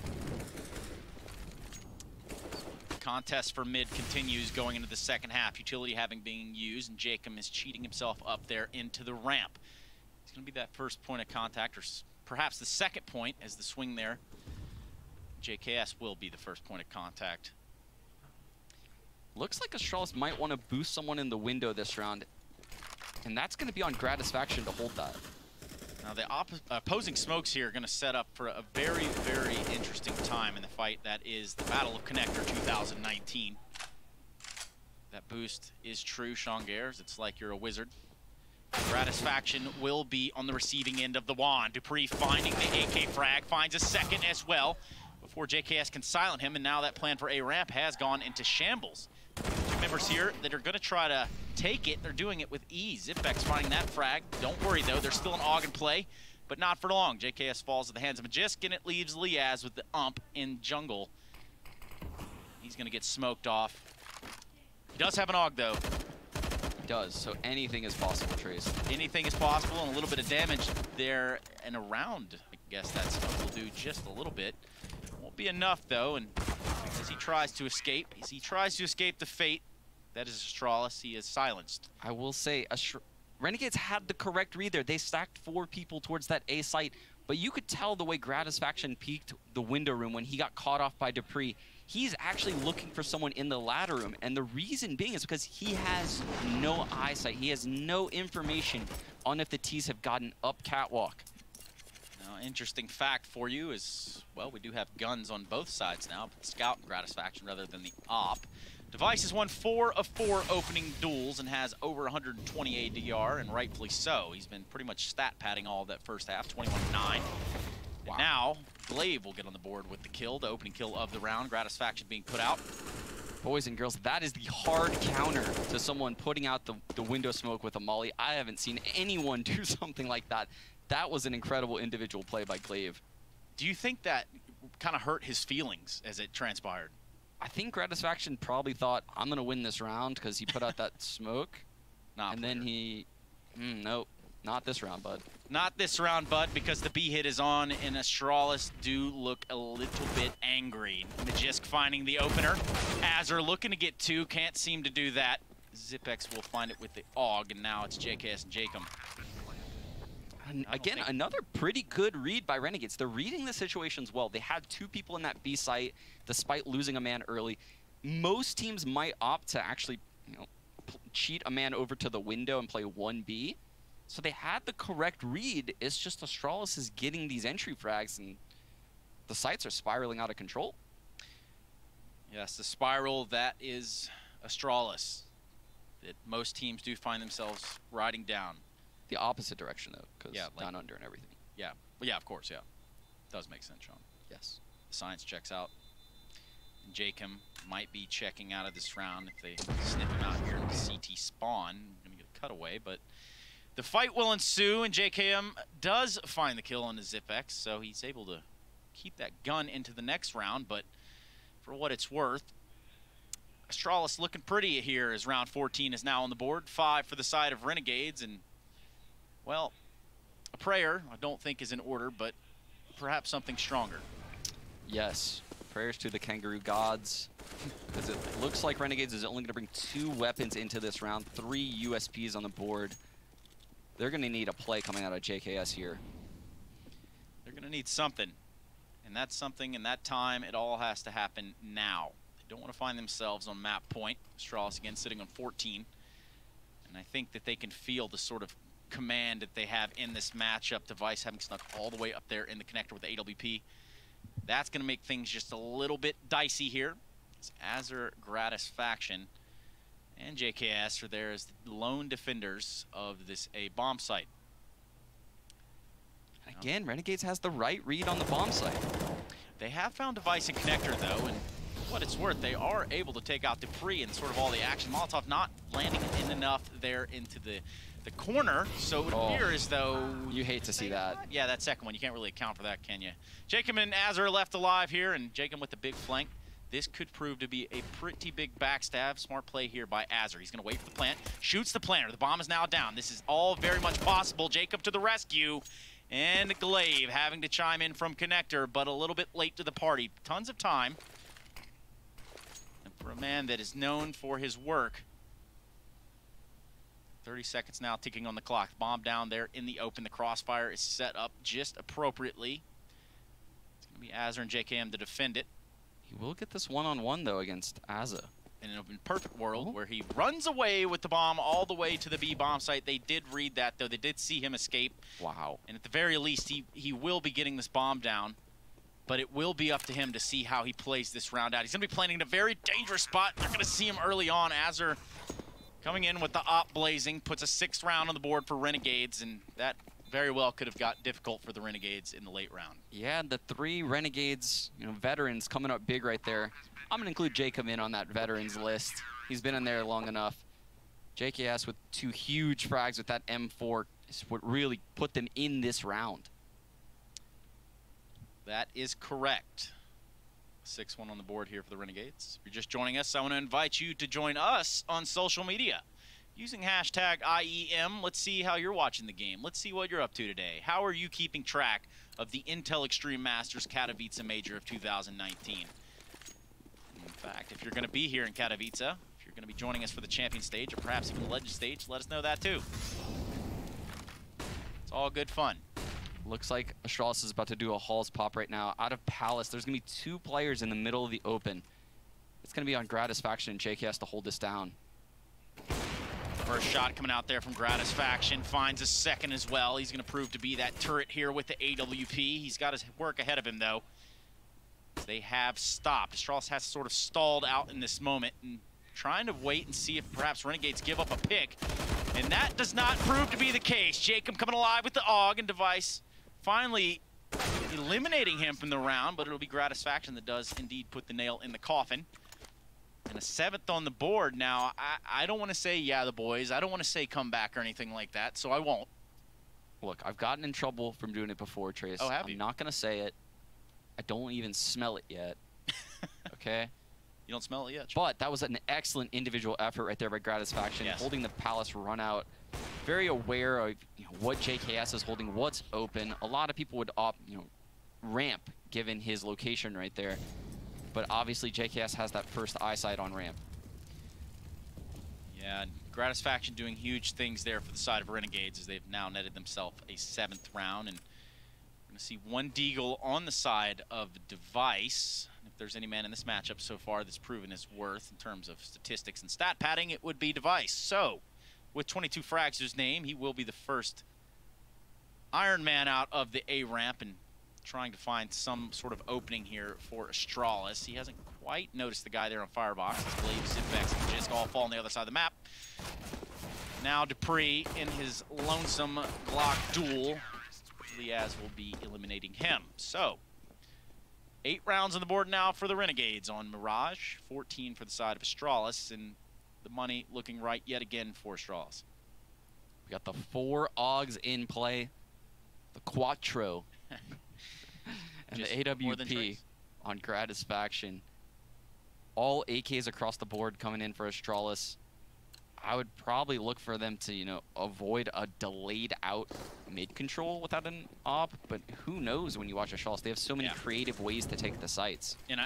Contest for mid continues going into the second half. Utility having been used, and Jacob is cheating himself up there into the ramp. It's going to be that first point of contact, or perhaps the second point as the swing there. JKS will be the first point of contact. Looks like Astralis might want to boost someone in the window this round, and that's going to be on Gratisfaction to hold that. Now the opposing smokes here are going to set up for a very, very interesting time in the fight. That is the Battle of Connector 2019. That boost is true, Sean Gares. It's like you're a wizard. Gratisfaction will be on the receiving end of the wand. Dupree finding the AK frag, finds a second as well before JKS can silent him, and now that plan for A ramp has gone into shambles. Two members here that are going to try to take it. They're doing it with ease. Zipex finding that frag. Don't worry, though. There's still an AUG in play, but not for long. JKS falls to the hands of Magisk, and it leaves Liaz with the ump in jungle. He's going to get smoked off. He does have an AUG, though. He does, so anything is possible, Trace. Anything is possible, and a little bit of damage there and around. I guess that smoke will do just a little bit. Won't be enough, though, and as he tries to escape, the fate that is Astralis, he is silenced. I will say, Renegades had the correct read there. They stacked 4 people towards that A site, but you could tell the way Gratisfaction peeked the window room when he got caught off by Dupree. He's actually looking for someone in the ladder room, and the reason being is because he has no eyesight. He has no information on if the T's have gotten up catwalk. Interesting fact for you is, well, we do have guns on both sides now, but Scout and Gratisfaction rather than the Op. Device has won 4 of 4 opening duels and has over 120 ADR, and rightfully so. He's been pretty much stat padding all of that first half, 21-9. Wow. And now, Glaive will get on the board with the kill, the opening kill of the round. Gratisfaction being put out. Boys and girls, that is the hard counter to someone putting out the window smoke with a molly. I haven't seen anyone do something like that. That was an incredible individual play by Glaive. Do you think that kind of hurt his feelings as it transpired? I think Gratisfaction probably thought, I'm going to win this round because he put out that smoke. And then he, nope, not this round, bud. Not this round, bud, because the B hit is on, and Astralis do look a little bit angry. Magisk finding the opener. Azur looking to get 2, can't seem to do that. Zipex will find it with the AUG, and now it's JKS and Jacob. Again, another pretty good read by Renegades. They're reading the situations well. They had 2 people in that B site, despite losing a man early. Most teams might opt to actually, cheat a man over to the window and play 1B. So they had the correct read. It's just Astralis is getting these entry frags, and the sites are spiraling out of control. Yes, the spiral, that is Astralis. That most teams do find themselves riding down. The opposite direction, though, because like, down under and everything. Yeah, well, yeah, of course, yeah. Does make sense, Sean. Yes. The science checks out. And Jacob might be checking out of this round if they snip him out here in the CT spawn. Gonna get a cutaway, but the fight will ensue, and JKM does find the kill on the Zipex, so he's able to keep that gun into the next round, but for what it's worth, Astralis looking pretty here as round 14 is now on the board. 5 for the side of Renegades, and, well, a prayer I don't think is in order, but perhaps something stronger. Yes, prayers to the kangaroo gods, because it looks like Renegades is only going to bring 2 weapons into this round, 3 USPs on the board. They're going to need a play coming out of JKS here. They're going to need something, and that's something, and that time, it all has to happen now. They don't want to find themselves on map point. Astralis again sitting on 14, and I think that they can feel the sort of command that they have in this matchup. Device having snuck all the way up there in the connector with the AWP. That's going to make things just a little bit dicey here. It's Azur, Gratis faction, and JKS are there as the lone defenders of this A bomb site. Again, Renegades has the right read on the bomb site. They have found Device and Connector, though, and for what it's worth, they are able to take out Dupree and sort of all the action. Molotov not landing in enough there into the corner, so it would appear as though... You hate to see that. Yeah, that second one, you can't really account for that, can you? Jacob and Azur left alive here, and Jacob with the big flank. This could prove to be a pretty big backstab. Smart play here by Azur. He's going to wait for the plant. Shoots the planter. The bomb is now down. This is all very much possible. Jacob to the rescue. And Glaive having to chime in from Connector, but a little bit late to the party. Tons of time. And for a man that is known for his work. 30 seconds now ticking on the clock. Bomb down there in the open. The crossfire is set up just appropriately. It's going to be Azur and JKM to defend it. He will get this one-on-one, though, against Azur. In a perfect world where he runs away with the bomb all the way to the B bomb site. They did read that, though. They did see him escape. Wow. And at the very least, he will be getting this bomb down. But it will be up to him to see how he plays this round out. He's going to be planning in a very dangerous spot. They're going to see him early on. Azur coming in with the op blazing. Puts a 6th round on the board for Renegades. And that very well could have got difficult for the Renegades in the late round. Yeah, the 3 Renegades, veterans coming up big right there. I'm going to include Jacob in on that veterans list. He's been in there long enough. JKS with 2 huge frags with that M4 is what really put them in this round. That is correct. 6-1 on the board here for the Renegades. If you're just joining us, I want to invite you to join us on social media. Using hashtag IEM, let's see how you're watching the game. Let's see what you're up to today. How are you keeping track of the Intel Extreme Masters Katowice Major of 2019? In fact, if you're going to be here in Katowice, if you're going to be joining us for the champion stage, or perhaps even the legend stage, let us know that too. It's all good fun. Looks like Astralis is about to do a Halls pop right now. Out of Palace, there's going to be 2 players in the middle of the open. It's going to be on Gratis faction, and JKS to hold this down. First shot coming out there from Gratis faction, finds a second as well. He's going to prove to be that turret here with the AWP. He's got his work ahead of him, though. They have stopped. Astralis has sort of stalled out in this moment and trying to wait and see if perhaps Renegades give up a pick. And that does not prove to be the case. Jacob coming alive with the AUG, and Device finally eliminating him from the round, but it'll be Gratis faction that does indeed put the nail in the coffin. And a 7th on the board. Now, I don't want to say, yeah, the boys. I don't want to say come back or anything like that, so I won't. Look, I've gotten in trouble from doing it before, Trace. Oh, have you? I'm not going to say it. I don't even smell it yet. Okay? You don't smell it yet? But that was an excellent individual effort right there by Gratis faction, yes. Holding the Palace run out. very aware of what JKS is holding, what's open. A lot of people would opt, ramp, given his location right there. But obviously JKS has that first eyesight on ramp. Yeah, Gratisfaction doing huge things there for the side of Renegades as they've now netted themselves a 7th round. And we're going to see one Deagle on the side of Device. If there's any man in this matchup so far that's proven his worth in terms of statistics and stat padding, it would be Device. So, with 22 frags to his name, he will be the first Iron Man out of the A ramp and trying to find some sort of opening here for Astralis. He hasn't quite noticed the guy there on Firebox. Glaive, Zipvex, and Jisk all fall on the other side of the map. Now Dupree in his lonesome Glock duel. Liaz will be eliminating him. So, 8 rounds on the board now for the Renegades on Mirage. 14 for the side of Astralis, and the money looking right yet again for Astralis. We got the 4 Augs in play. The Quattro. And the AWP on Gratisfaction. All AKs across the board coming in for Astralis. I would probably look for them to, avoid a delayed out mid control without an op, but who knows when you watch Astralis? They have so many creative ways to take the sites. And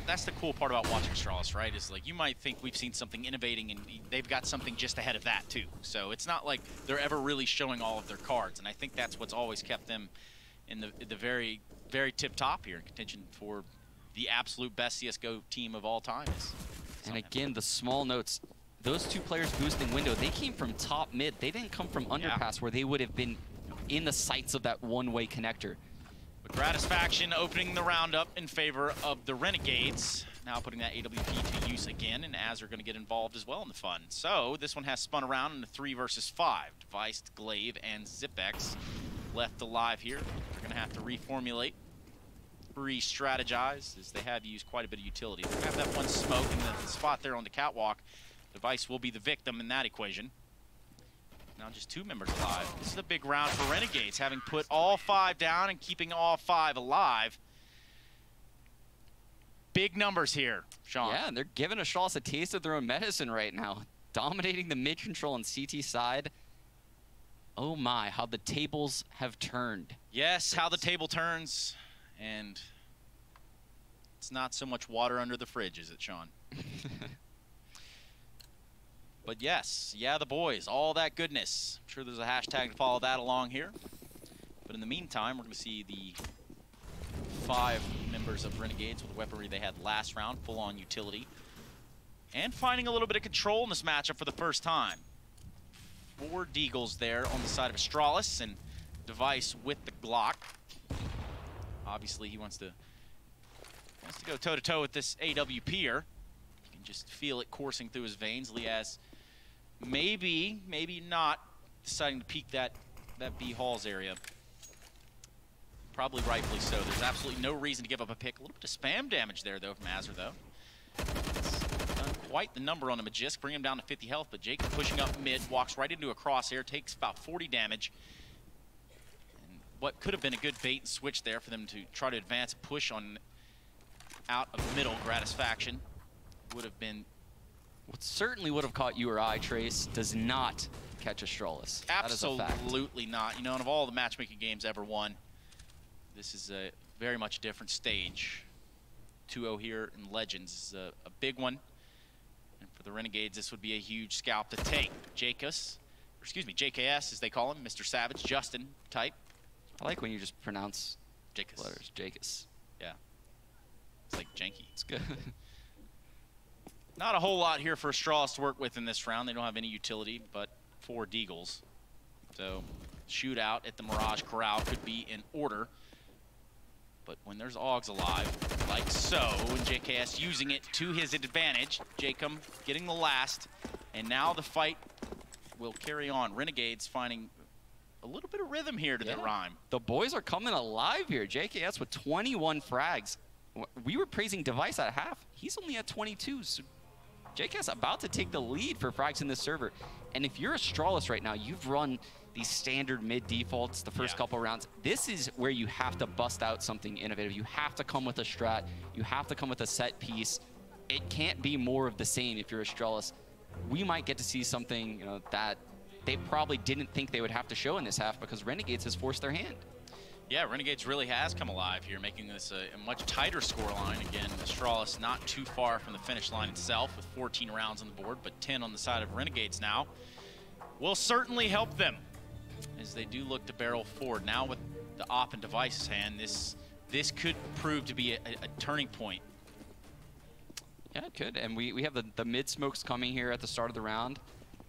that's the cool part about watching Astralis, right? Is like you might think we've seen something innovating, and they've got something just ahead of that too. So it's not like they're ever really showing all of their cards, and I think that's what's always kept them in the very, very tip top here in contention for the absolute best CSGO team of all time. And again, the small notes. Those 2 players boosting window, they came from top mid. They didn't come from underpass where they would have been in the sights of that one-way connector. But Gratisfaction opening the roundup in favor of the Renegades. Now putting that AWP to use again, and Az are going to get involved as well in the fun. So this one has spun around in a 3 versus 5. Device, Glaive, and Zipex left alive here. They're going to have to reformulate, re-strategize, as they have used quite a bit of utility. They have that one smoke in the spot there on the catwalk. Device will be the victim in that equation. Now just 2 members alive. This is a big round for Renegades, having put all 5 down and keeping all 5 alive. Big numbers here, Sean. Yeah, and they're giving Astralis a taste of their own medicine right now. Dominating the mid-control and CT side. Oh my, how the tables have turned. Yes, how the table turns. And it's not so much water under the fridge, is it, Sean? But yes, yeah, the boys, all that goodness. I'm sure there's a hashtag to follow that along here. But in the meantime, we're going to see the 5 members of Renegades with the weaponry they had last round, full-on utility. And finding a little bit of control in this matchup for the first time. 4 Deagles there on the side of Astralis, and Device with the Glock. Obviously, he wants to go toe-to-toe with this AWPer. You can just feel it coursing through his veins. Liaz maybe not deciding to peek that B Halls area. Probably rightfully so. There's absolutely no reason to give up a pick. A little bit of spam damage there, though, from Azur, though. It's done quite the number on a Magisk, bring him down to 50 health, but Jake pushing up mid, walks right into a crosshair, takes about 40 damage. And what could have been a good bait and switch there for them to try to advance, push on out of middle Gratisfaction would have been... What certainly would have caught you or I, Trace, does not catch Astralis. Absolutely not. You know, and of all the matchmaking games ever won, this is a very much different stage. 2-0 here in Legends is a big one. And for the Renegades, this would be a huge scalp to take. JKS, as they call him, Mr. Savage, Justin type. I like when you just pronounce JKS. letters. JKS. Yeah. It's like janky. It's good. Not a whole lot here for Astralis to work with in this round. They don't have any utility, but 4 Deagles. So, shootout at the Mirage Corral could be in order. But when there's Augs alive, like so, and JKS using it to his advantage, Jacob getting the last, and now the fight will carry on. Renegades finding a little bit of rhythm here to their rhyme. The boys are coming alive here. JKS with 21 frags. We were praising Device at half. He's only at 22, so JKS about to take the lead for frags in this server. And if you're Astralis right now, you've run these standard mid defaults the first couple rounds. This is where you have to bust out something innovative. You have to come with a strat. You have to come with a set piece. It can't be more of the same if you're Astralis. We might get to see something, that they probably didn't think they would have to show in this half because Renegades has forced their hand. Yeah, Renegades really has come alive here, making this a much tighter scoreline. Again, Astralis not too far from the finish line itself with 14 rounds on the board, but 10 on the side of Renegades now. Will certainly help them as they do look to barrel forward. Now with the op and Device's hand, this could prove to be a turning point. Yeah, it could. And we have the mid smokes coming here at the start of the round.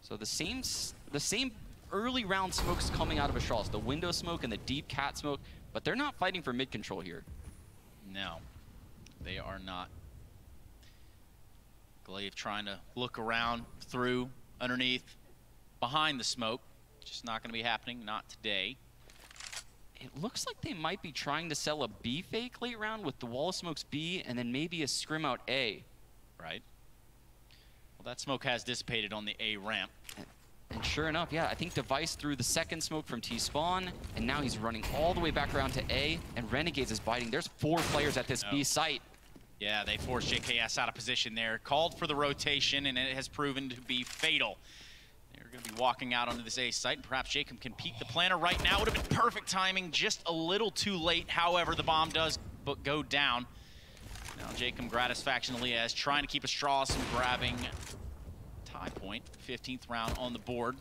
So the same early round smokes coming out of Astralis, the window smoke and the deep cat smoke, but they're not fighting for mid control here. No, they are not. Glaive trying to look around, through, underneath, behind the smoke. Just not going to be happening, not today. It looks like they might be trying to sell a B fake late round with the wall of smokes B and then maybe a scrim out A. Right. Well, that smoke has dissipated on the A ramp. And sure enough, yeah, I think Device threw the second smoke from T-spawn, and now he's running all the way back around to A, and Renegades is biting. There's 4 players at this B site. Yeah, they forced JKS out of position there, called for the rotation, and it has proven to be fatal. They're going to be walking out onto this A site, and perhaps Jacob can peek the planner right now. Would have been perfect timing, just a little too late. However, the bomb does go down. Now Jacob Gratisfaction Elias trying to keep Astralis from grabbing tie point. 15th round on the board.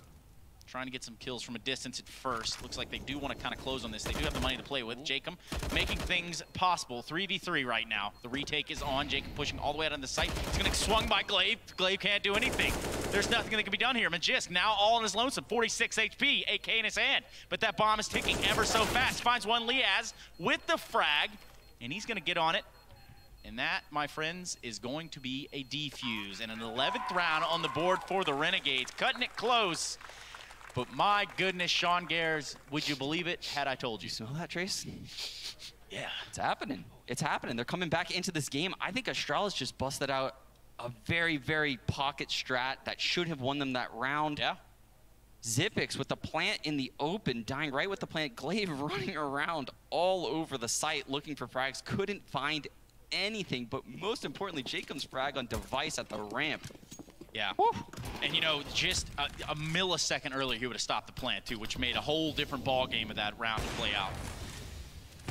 Trying to get some kills from a distance at first. Looks like they do want to kind of close on this. They do have the money to play with. Jacob making things possible. 3v3 right now. The retake is on. Jacob pushing all the way out on the site. He's going to get swung by Glaive. Glaive can't do anything. There's nothing that can be done here. Magisk now all on his lonesome. 46 HP. AK in his hand. But that bomb is ticking ever so fast. Finds one Liaz with the frag. And he's going to get on it. And that, my friends, is going to be a defuse. And an 11th round on the board for the Renegades. Cutting it close. But my goodness, Sean Gares, would you believe it had I told you? You smell that, Trace? Yeah. It's happening. It's happening. They're coming back into this game. I think Astralis just busted out a very, very pocket strat that should have won them that round. Yeah. Zipix with the plant in the open, dying right with the plant. Glaive running around all over the site looking for frags. Couldn't find anything, but most importantly, Jacob's frag on Device at the ramp. Yeah. Woo. And you know, just a millisecond earlier, he would have stopped the plant too, which made a whole different ball game of that round to play out.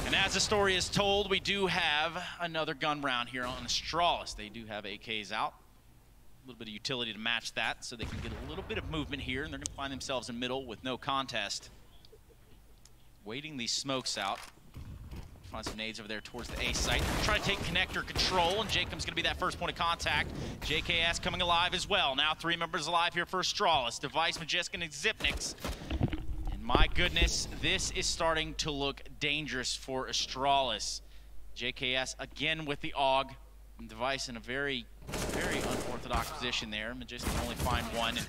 And as the story is told, we do have another gun round here on Astralis. They do have AKs out. A little bit of utility to match that, so they can get a little bit of movement here, and they're going to find themselves in middle with no contest. Waiting these smokes out. Find some nades over there towards the A site. Try to take connector control, and Jacob's going to be that first point of contact. JKS coming alive as well. Now 3 members alive here for Astralis. Device, Magisk, and Zipnix. And my goodness, this is starting to look dangerous for Astralis. JKS again with the AUG. And Device in a very, very unorthodox position there. Magisk can only find one. And,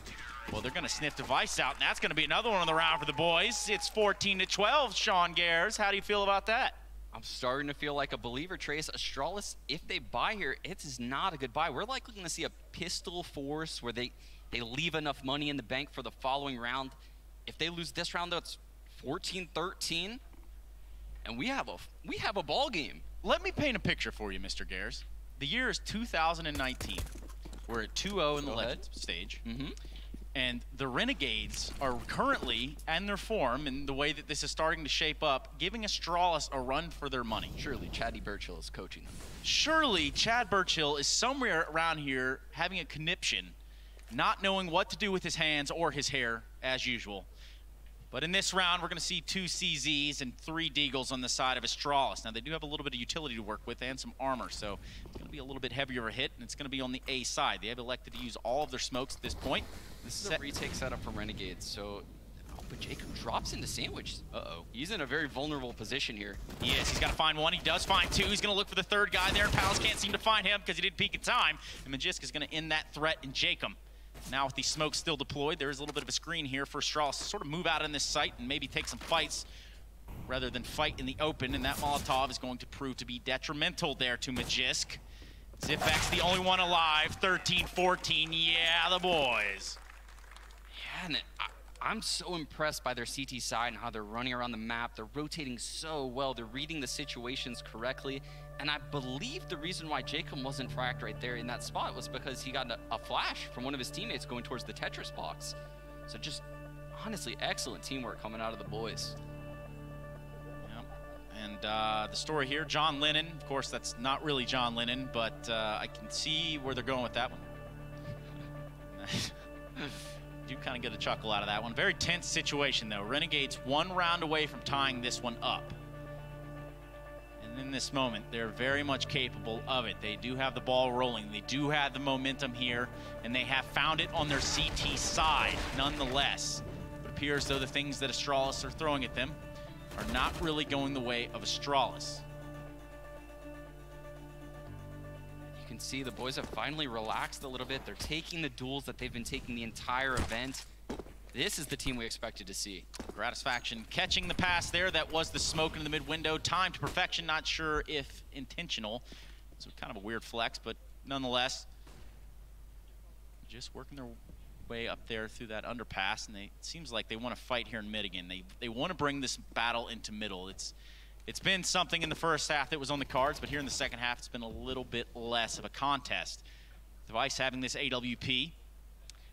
well, they're going to sniff Device out, and that's going to be another one on the round for the boys. It's 14-12, Sean Gares. How do you feel about that? I'm starting to feel like a believer, Trace. Astralis, if they buy here, it is not a good buy. We're likely going to see a pistol force where they leave enough money in the bank for the following round. If they lose this round, though, it's 14-13, and we have a ball game. Let me paint a picture for you, Mr. Gares. The year is 2019. We're at 2-0 in the Legends stage. And the Renegades are currently, and their form, and the way that this is starting to shape up, giving Astralis a run for their money. Surely Chaddy Birchill is coaching them. Surely Chad Birchill is somewhere around here having a conniption, not knowing what to do with his hands or his hair, as usual. But in this round, we're going to see 2 CZs and 3 Deagles on the side of Astralis. Now, they do have a little bit of utility to work with and some armor, so it's going to be a little bit heavier of a hit, and it's going to be on the A side. They have elected to use all of their smokes at this point. This is a retake setup from Renegades, so... Oh, but Jacob drops into sandwich. Uh-oh. He's in a very vulnerable position here. He is. He's got to find one. He does find 2. He's going to look for the 3rd guy there, and Palace can't seem to find him because he didn't peek in time. And Magisk is going to end that threat in Jacob. Now with these smokes still deployed, there is a little bit of a screen here for Astralis to sort of move out in this site and maybe take some fights rather than fight in the open, and that Molotov is going to prove to be detrimental there to Magisk. Zipx the only one alive, 13-14, yeah, the boys. Yeah, and I'm so impressed by their CT side and how they're running around the map. They're rotating so well. They're reading the situations correctly. And I believe the reason why Jacob wasn't fracked right there in that spot was because he got a flash from one of his teammates going towards the Tetris box. So just honestly, excellent teamwork coming out of the boys. And the story here, John Lennon. Of course, that's not really John Lennon, but I can see where they're going with that one. Do kind of get a chuckle out of that one. Very tense situation, though. Renegades 1 round away from tying this one up. And in this moment, they're very much capable of it. They do have the ball rolling. They do have the momentum here, and they have found it on their CT side, nonetheless. It appears, though, the things that ASTRALIS are throwing at them are not really going the way of ASTRALIS. You can see the boys have finally relaxed a little bit. They're taking the duels that they've been taking the entire event. This is the team we expected to see. Gratisfaction catching the pass there. That was the smoke in the mid window. Timed to perfection, not sure if intentional. So kind of a weird flex, but nonetheless, just working their way up there through that underpass, and it seems like they want to fight here in mid again. They want to bring this battle into middle. It's been something in the first half that was on the cards, but here in the second half, it's been a little bit less of a contest. Device having this AWP,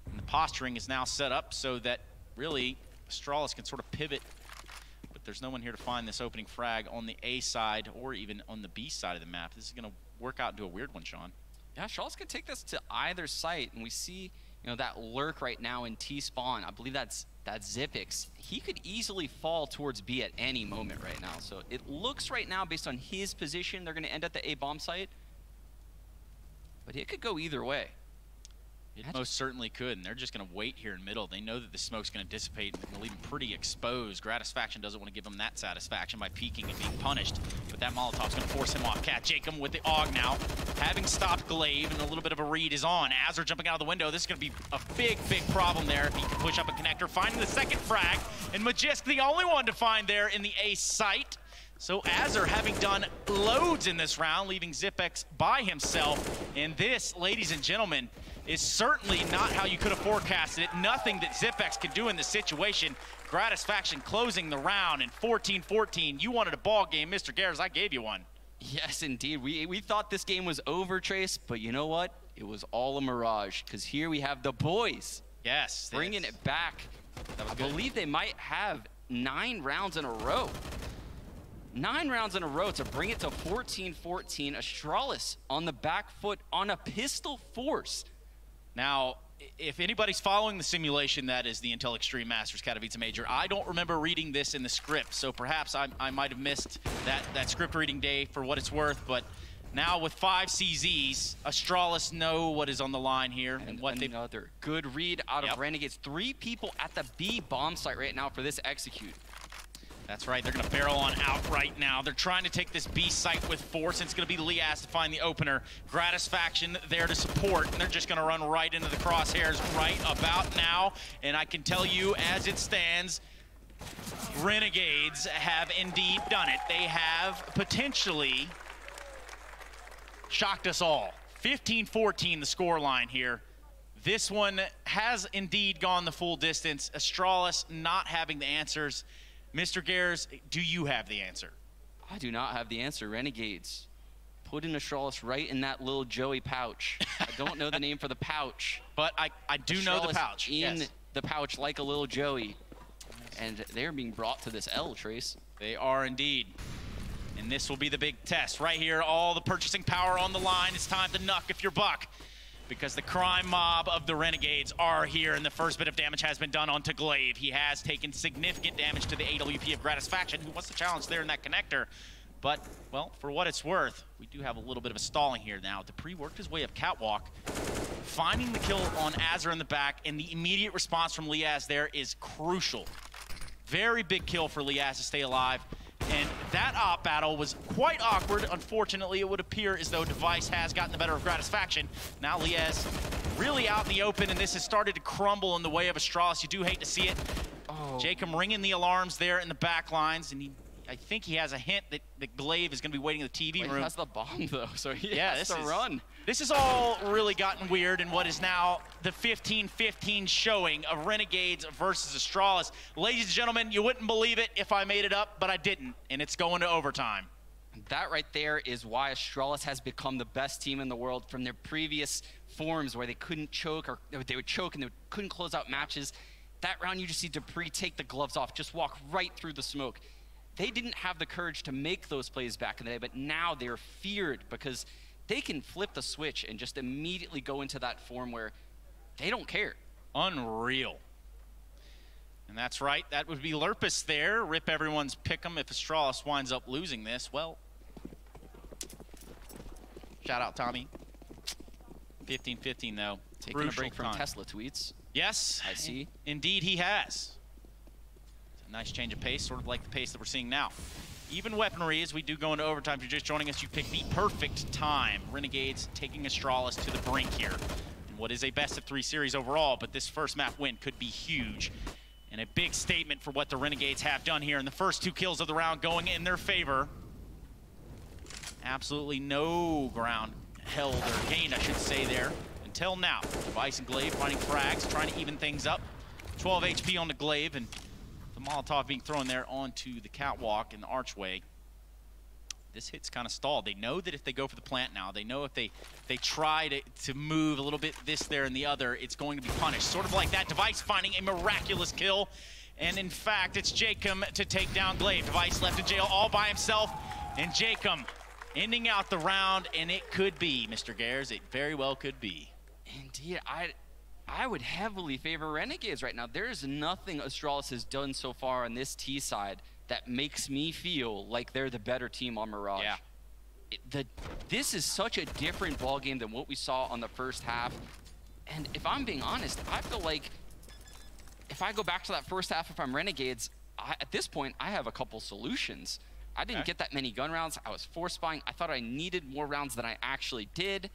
and the posturing is now set up so that really ASTRALIS can sort of pivot, but there's no one here to find this opening frag on the A side or even on the B side of the map. This is going to work out into a weird one, Sean. Yeah, ASTRALIS can take this to either site, and we see that lurk right now in T-spawn. I believe that's Zipix. He could easily fall towards B at any moment right now. So it looks right now, based on his position, they're going to end at the A bomb site. But it could go either way. It most certainly could, and they're just going to wait here in middle. They know that the smoke's going to dissipate and leave them pretty exposed. Gratisfaction doesn't want to give them that satisfaction by peeking and being punished, but that Molotov's going to force him off. Cat Jacob with the AUG now, having stopped Glaive, and a little bit of a read is on. Azur jumping out of the window. This is going to be a big, big problem there if he can push up a connector, finding the second frag, and Magisk the only one to find there in the A site. So Azur having done loads in this round, leaving Zipix by himself, and this, ladies and gentlemen, is certainly not how you could have forecasted it. Nothing that Zipix can do in this situation. Gratisfaction closing the round in 14-14. You wanted a ball game, Mr. Garrett. I gave you one. Yes, indeed. We thought this game was over, Trace, but you know what? It was all a mirage, because here we have the boys. Yes. Bringing it back. I believe they might have 9 rounds in a row. 9 rounds in a row to bring it to 14-14. ASTRALIS on the back foot on a pistol force. Now, if anybody's following the simulation, that is the Intel Extreme Masters Katowice Major. I don't remember reading this in the script, so perhaps I might have missed that script reading day for what it's worth. But now with 5 CZs, ASTRALIS know what is on the line here. And what another good read out of Renegades. 3 people at the B bomb site right now for this execute. That's right, they're gonna barrel on out right now. They're trying to take this B site with force, and it's gonna be Liaz to find the opener. Gratisfaction there to support, and they're just gonna run right into the crosshairs right about now. And I can tell you, as it stands, Renegades have indeed done it. They have potentially shocked us all. 15-14 the score line here. This one has indeed gone the full distance. ASTRALIS not having the answers. Mr. Gers, do you have the answer? I do not have the answer. Renegades putting ASTRALIS right in that little Joey pouch. I don't know the name for the pouch, but I do know the pouch. In the pouch like a little Joey, and they're being brought to this L, Trace. They are indeed. And this will be the big test right here. All the purchasing power on the line. It's time to knuck if you're buck, because the crime mob of the Renegades are here, and the first bit of damage has been done onto Glaive. He has taken significant damage to the AWP of Gratisfaction, who wants to challenge there in that connector. But, well, for what it's worth, we do have a little bit of a stalling here now. Dupree worked his way up catwalk, finding the kill on Azur in the back, and the immediate response from Liaz there is crucial. Very big kill for Liaz to stay alive. And that op battle was quite awkward. Unfortunately, it would appear as though Device has gotten the better of Gratisfaction. Now Liaz really out in the open, and this has started to crumble in the way of ASTRALIS. You do hate to see it. Oh. Jacob ringing the alarms there in the back lines, and I think he has a hint that Glaive is going to be waiting in the TV room. He has the bomb, though, so he has to run. This has all really gotten weird in what is now the 15-15 showing of Renegades versus ASTRALIS. Ladies and gentlemen, you wouldn't believe it if I made it up, but I didn't, and it's going to overtime. That right there is why ASTRALIS has become the best team in the world from their previous forms where they couldn't choke, or they would choke and they couldn't close out matches. That round, you just see Dupree take the gloves off, just walk right through the smoke. They didn't have the courage to make those plays back in the day, but now they're feared because they can flip the switch and just immediately go into that form where they don't care. Unreal. And that's right, that would be Lurpus there. Rip everyone's pick'em if Astralis winds up losing this. Well, shout out Tommy. 15-15 though. Taking a break from Tesla tweets. Yes, I see. Indeed he has. It's a nice change of pace, sort of like the pace that we're seeing now. Even weaponry, as we do go into overtime. If you're just joining us, you picked the perfect time. Renegades taking Astralis to the brink here. In what is a best-of-3 series overall, but this first map win could be huge. And a big statement for what the Renegades have done here in the first 2 kills of the round going in their favor. Absolutely no ground held, or gained, I should say, there until now. Device and Glaive finding frags, trying to even things up. 12 HP on the Glaive, and the Molotov being thrown there onto the catwalk and the archway. This hit's kind of stalled. They know that if they go for the plant now, they know if they try to move a little bit this, there, and the other, it's going to be punished. Sort of like that. Device finding a miraculous kill. And in fact, it's Jacob to take down Glaive. Device left in jail all by himself. And Jacob ending out the round, and it could be, Mr. Gares, it very well could be. Indeed, I would heavily favor Renegades right now. There is nothing Astralis has done so far on this T side that makes me feel like they're the better team on Mirage. Yeah. This is such a different ballgame than what we saw on the first half. And if I'm being honest, I feel like if I go back to that first half, if I'm Renegades, at this point, I have a couple solutions. I didn't get that many gun rounds. I was force buying. I thought I needed more rounds than I actually did.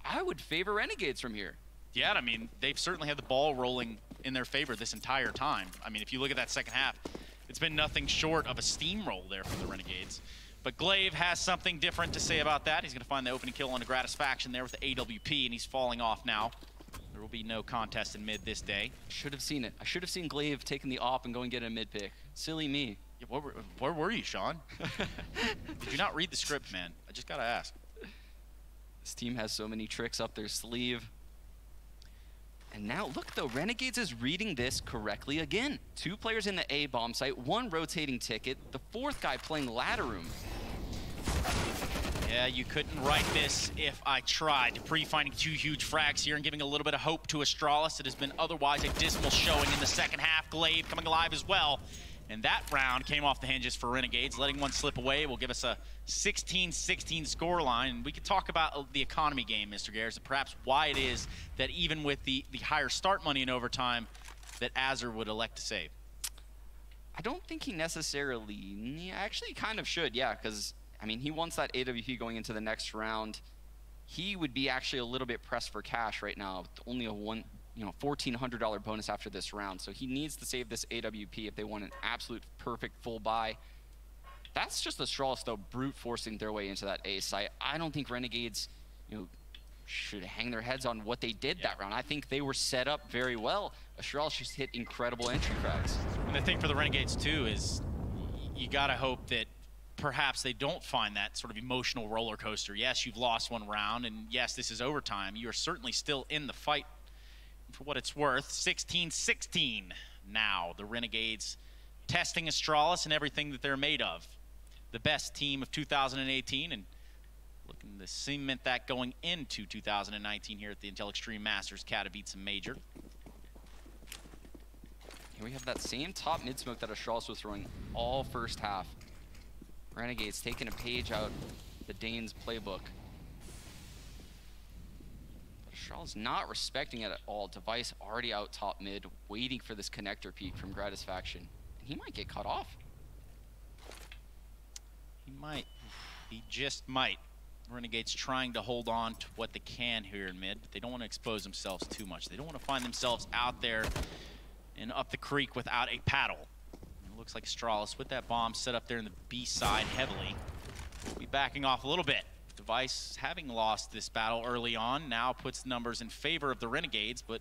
I would favor Renegades from here. Yeah, I mean, they've certainly had the ball rolling in their favor this entire time. I mean, if you look at that second half, it's been nothing short of a steamroll there for the Renegades. But Glaive has something different to say about that. He's going to find the opening kill on a Gratisfaction there with the AWP, and he's falling off now. There will be no contest in mid this day. Should have seen it. I should have seen Glaive taking the op and going get a mid pick. Silly me. Yeah, where were you, Sean? Did you not read the script, man? I just got to ask. This team has so many tricks up their sleeve. And now, look though, Renegades is reading this correctly again. 2 players in the A bomb site, 1 rotating ticket, the 4th guy playing ladder room. Yeah, you couldn't write this if I tried. Dupree finding 2 huge frags here and giving a little bit of hope to Astralis. It has been otherwise a dismal showing in the second half. Glaive coming alive as well. And that round came off the hinges for Renegades. Letting one slip away will give us a 16-16 scoreline. And we could talk about the economy game, Mr. Gares, and perhaps why it is that even with the higher start money in overtime, that Azur would elect to save. I don't think he necessarily, actually kind of should, yeah, because, I mean, he wants that AWP going into the next round. He would be actually a little bit pressed for cash right now, with only a $1,400 bonus after this round. So he needs to save this AWP if they want an absolute perfect full buy. That's just Astralis, though, brute forcing their way into that A site. I don't think Renegades, should hang their heads on what they did that round. I think they were set up very well. Astralis just hit incredible entry frags. And the thing for the Renegades, too, is you got to hope that perhaps they don't find that sort of emotional roller coaster. Yes, you've lost 1 round, and yes, this is overtime. You are certainly still in the fight. For what it's worth, 16-16 now. The Renegades testing Astralis and everything that they're made of. The best team of 2018, and looking to cement that going into 2019 here at the Intel Extreme Masters Katowice Major. Here we have that same top mid smoke that Astralis was throwing all first half. Renegades taking a page out the Danes playbook. Astralis not respecting it at all. Device already out top mid, waiting for this connector peek from Gratisfaction. And he might get cut off. He might. He just might. Renegades trying to hold on to what they can here in mid, but they don't want to expose themselves too much. They don't want to find themselves out there and up the creek without a paddle. And it looks like Astralis with that bomb set up there in the B side heavily will be backing off a little bit. Device, having lost this battle early on, now puts the numbers in favor of the Renegades, but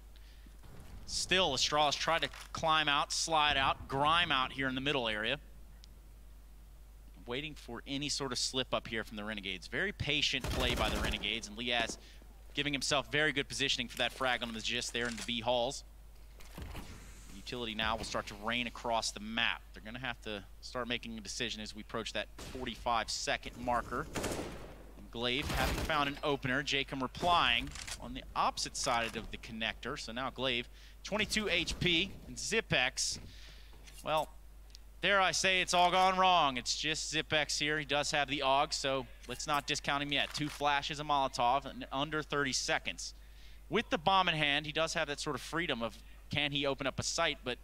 still Astralis tried to climb out, slide out, grime out here in the middle area. Waiting for any sort of slip up here from the Renegades. Very patient play by the Renegades, and Liaz giving himself very good positioning for that frag on the Magist there in the B halls. utility now will start to rain across the map. They're going to have to start making a decision as we approach that 45-second marker. Glaive having found an opener. Jacob replying on the opposite side of the connector. So now Glaive, 22 HP, and Zipex, well, dare I say it's all gone wrong. It's just Zipex here. He does have the AUG, so let's not discount him yet. 2 flashes, a Molotov, in under 30 seconds. With the bomb in hand, he does have that sort of freedom of can he open up a sight, but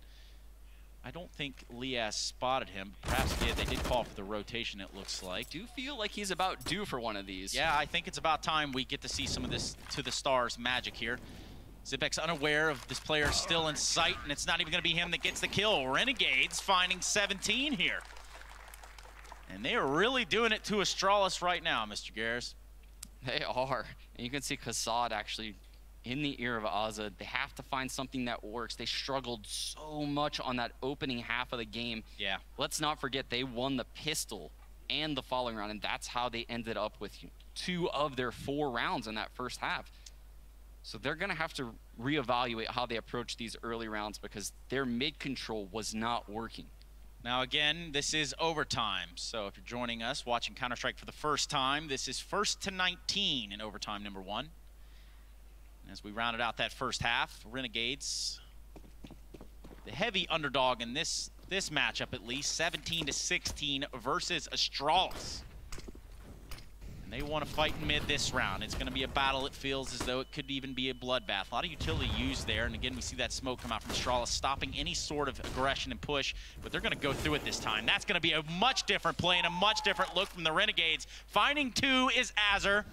I don't think Liaz spotted him. Perhaps did. They did call for the rotation, it looks like. Do feel like he's about due for one of these. Yeah, I think it's about time we get to see some of this to the stars magic here. Zipex unaware of this player still in sight, and it's not even going to be him that gets the kill. Renegades finding 17 here. And they are really doing it to Astralis right now, Mr. Garris. They are. And you can see Kassad actually in the ear of Azza. They have to find something that works. They struggled so much on that opening half of the game. Yeah. Let's not forget they won the pistol and the following round, and that's how they ended up with 2 of their 4 rounds in that first half. So they're going to have to reevaluate how they approach these early rounds because their mid-control was not working. Now again, this is overtime. So if you're joining us watching Counter-Strike for the first time, this is 1st to 19 in overtime number 1. As we rounded out that first half, Renegades, the heavy underdog in this matchup at least, 17-16 versus Astralis. And they want to fight in mid this round. It's going to be a battle. It feels as though it could even be a bloodbath. A lot of utility used there, and again, we see that smoke come out from Astralis, stopping any sort of aggression and push, but they're going to go through it this time. That's going to be a much different play and a much different look from the Renegades. Finding 2 is Azur.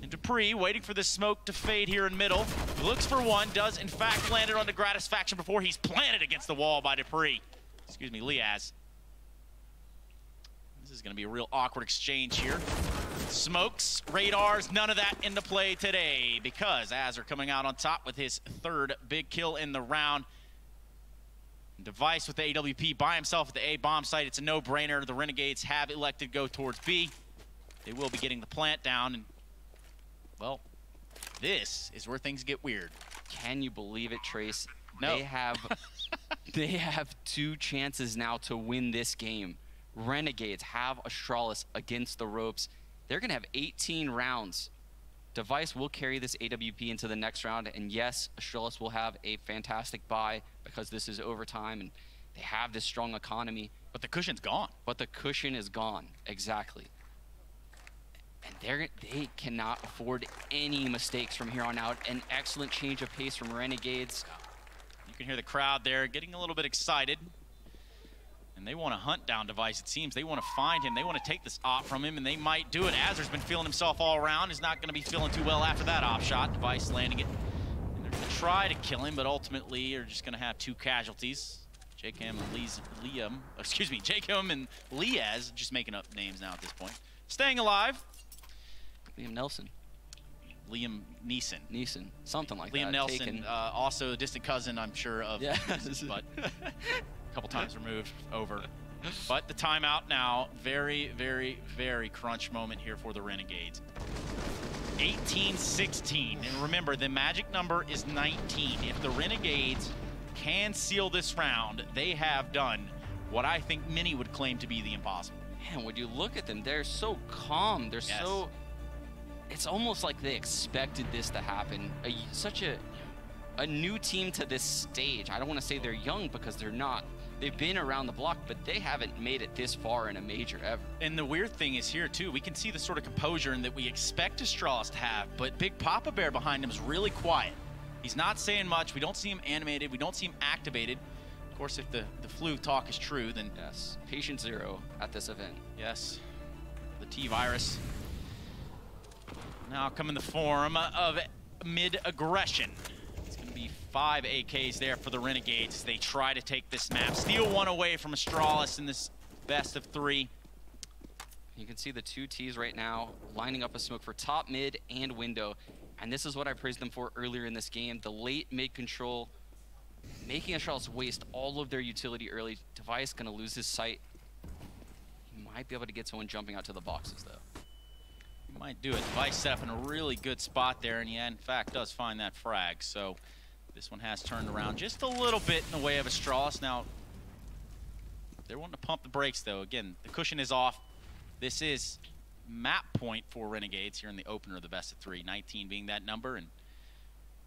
And Dupree waiting for the smoke to fade here in middle. Looks for 1, does in fact land it on the Gratisfaction before he's planted against the wall by Dupree. Excuse me, Liaz. This is going to be a real awkward exchange here. Smokes, radars, none of that into play today because Azur coming out on top with his 3rd big kill in the round. Device with the AWP by himself at the A bomb site. It's a no-brainer. The Renegades have elected to go towards B. They will be getting the plant down, and well, this is where things get weird. Can you believe it, Trace? No. They have 2 chances now to win this game. Renegades have Astralis against the ropes. They're going to have 18 rounds. Device will carry this AWP into the next round, and yes, Astralis will have a fantastic buy because this is overtime and they have this strong economy. But the cushion's gone. But the cushion is gone, exactly. And they cannot afford any mistakes from here on out. An excellent change of pace from Renegades. You can hear the crowd there getting a little bit excited. And they want to hunt down Device, it seems. They want to find him. They want to take this op from him, and they might do it. Azur's been feeling himself all around. He's not going to be feeling too well after that op shot. Device landing it. And they're going to try to kill him, but ultimately are just going to have 2 casualties. Jacob and Liaz, just making up names now at this point. Staying alive. Liam Nelson. Liam Neeson. Neeson, something like that. Liam Nelson, also a distant cousin, I'm sure, of Neeson, but a couple times removed over. But the timeout now, very, very, very crunch moment here for the Renegades. 18-16, and remember, the magic number is 19. If the Renegades can seal this round, they have done what I think many would claim to be the impossible. Man, when you look at them, they're so calm. They're so... It's almost like they expected this to happen. Such a new team to this stage. I don't want to say they're young because they're not. They've been around the block, but they haven't made it this far in a major ever. And the weird thing is here, too, we can see the sort of composure that we expect Astralis to have, but Big Papa Bear behind him is really quiet. He's not saying much. We don't see him animated. We don't see him activated. Of course, if the flu talk is true, then... Yes, patient 0 at this event. Yes, the T-Virus. Now come in the form of mid-aggression. It's going to be 5 AKs there for the Renegades as they try to take this map. Steal 1 away from Astralis in this best of 3. You can see the 2 Ts right now lining up a smoke for top, mid, and window. And this is what I praised them for earlier in this game. The late mid control, making Astralis waste all of their utility early. Device going to lose his sight. He might be able to get someone jumping out to the boxes, though. Might do it. Device set up in a really good spot there, and he in fact does find that frag. So This one has turned around just a little bit in the way of ASTRALIS. Now, they're wanting to pump the brakes, though. Again, the cushion is off. This is map point for Renegades here in the opener of the best of 3, 19 being that number. And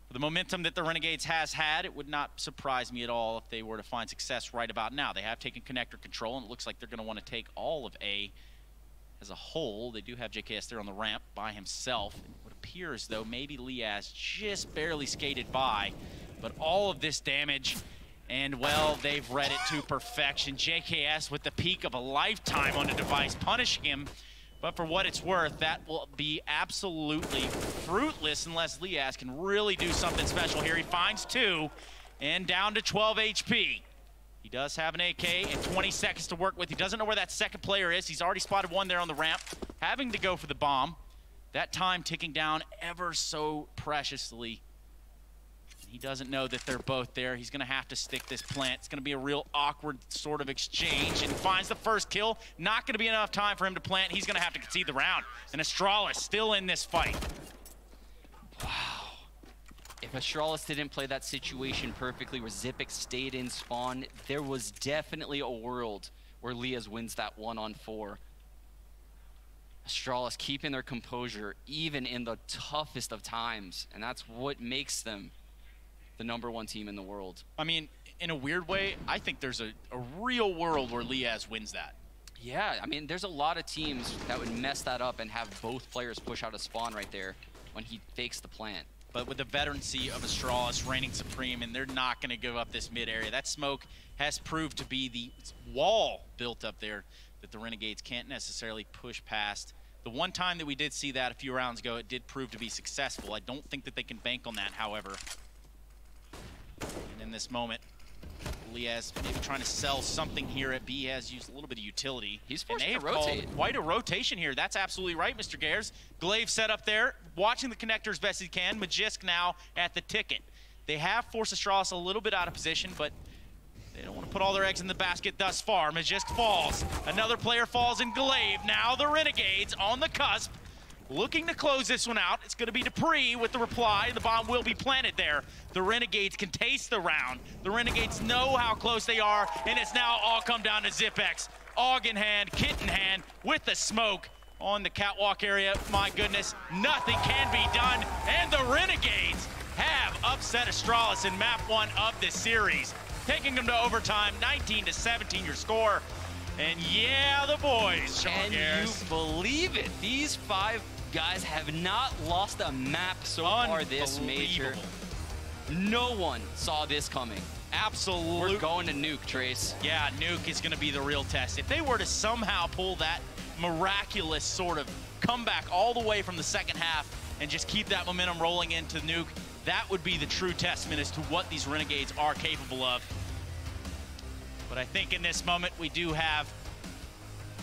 for the momentum that the Renegades has had, it would not surprise me at all if they were to find success right about now. They have taken connector control, and it looks like they're going to want to take all of A as a whole. They do have JKS there on the ramp by himself. And it appears, though, maybe Liaz just barely skated by. But all of this damage, and, well, they've read it to perfection. JKS with the peak of a lifetime on the device, punishing him. But for what it's worth, that will be absolutely fruitless unless Liaz can really do something special here. He finds 2 and down to 12 HP. He does have an AK and 20 seconds to work with. He doesn't know where that second player is. He's already spotted one there on the ramp, having to go for the bomb. That time ticking down ever so preciously. He doesn't know that they're both there. He's going to have to stick this plant. It's going to be a real awkward sort of exchange, and finds the first kill. Not going to be enough time for him to plant. He's going to have to concede the round. And ASTRALIS still in this fight. Wow. If ASTRALIS didn't play that situation perfectly where Zipic stayed in spawn, there was definitely a world where Liaz wins that 1-on-4. ASTRALIS keeping their composure even in the toughest of times, and that's what makes them the #1 team in the world. I mean, in a weird way, I think there's a real world where Liaz wins that. Yeah, I mean, there's a lot of teams that would mess that up and have both players push out a spawn right there when he fakes the plant. But with the veterancy of ASTRALIS reigning supreme, and they're not going to give up this mid area. That smoke has proved to be the wall built up there that the Renegades can't necessarily push past. The one time that we did see that a few rounds ago, it did prove to be successful. I don't think that they can bank on that, however. And in this moment, Liaz maybe trying to sell something here at B. Has used a little bit of utility. He's forced and they to have rotate. called quite a rotation here. That's absolutely right, Mr. Gares. Glaive set up there, watching the connector as best he can. Magisk now at the ticket. They have forced ASTRALIS a little bit out of position, but they don't want to put all their eggs in the basket thus far. Magisk falls. Another player falls in Glaive. Now the Renegades on the cusp, looking to close this one out. It's going to be Dupree with the reply. The bomb will be planted there. The Renegades can taste the round. The Renegades know how close they are, and it's now all come down to Zipex. AUG in hand, kit in hand, with the smoke on the catwalk area. My goodness, nothing can be done, and the Renegades have upset ASTRALIS in map 1 of this series, taking them to overtime, 19-17 your score. And yeah, the boys, Can you believe it? These 5 guys have not lost a map so far this major. No one saw this coming. Absolutely. We're going to Nuke, Trace. Yeah, Nuke is going to be the real test. If they were to somehow pull that miraculous sort of comeback all the way from the second half and just keep that momentum rolling into Nuke, that would be the true testament as to what these Renegades are capable of. But I think in this moment we do have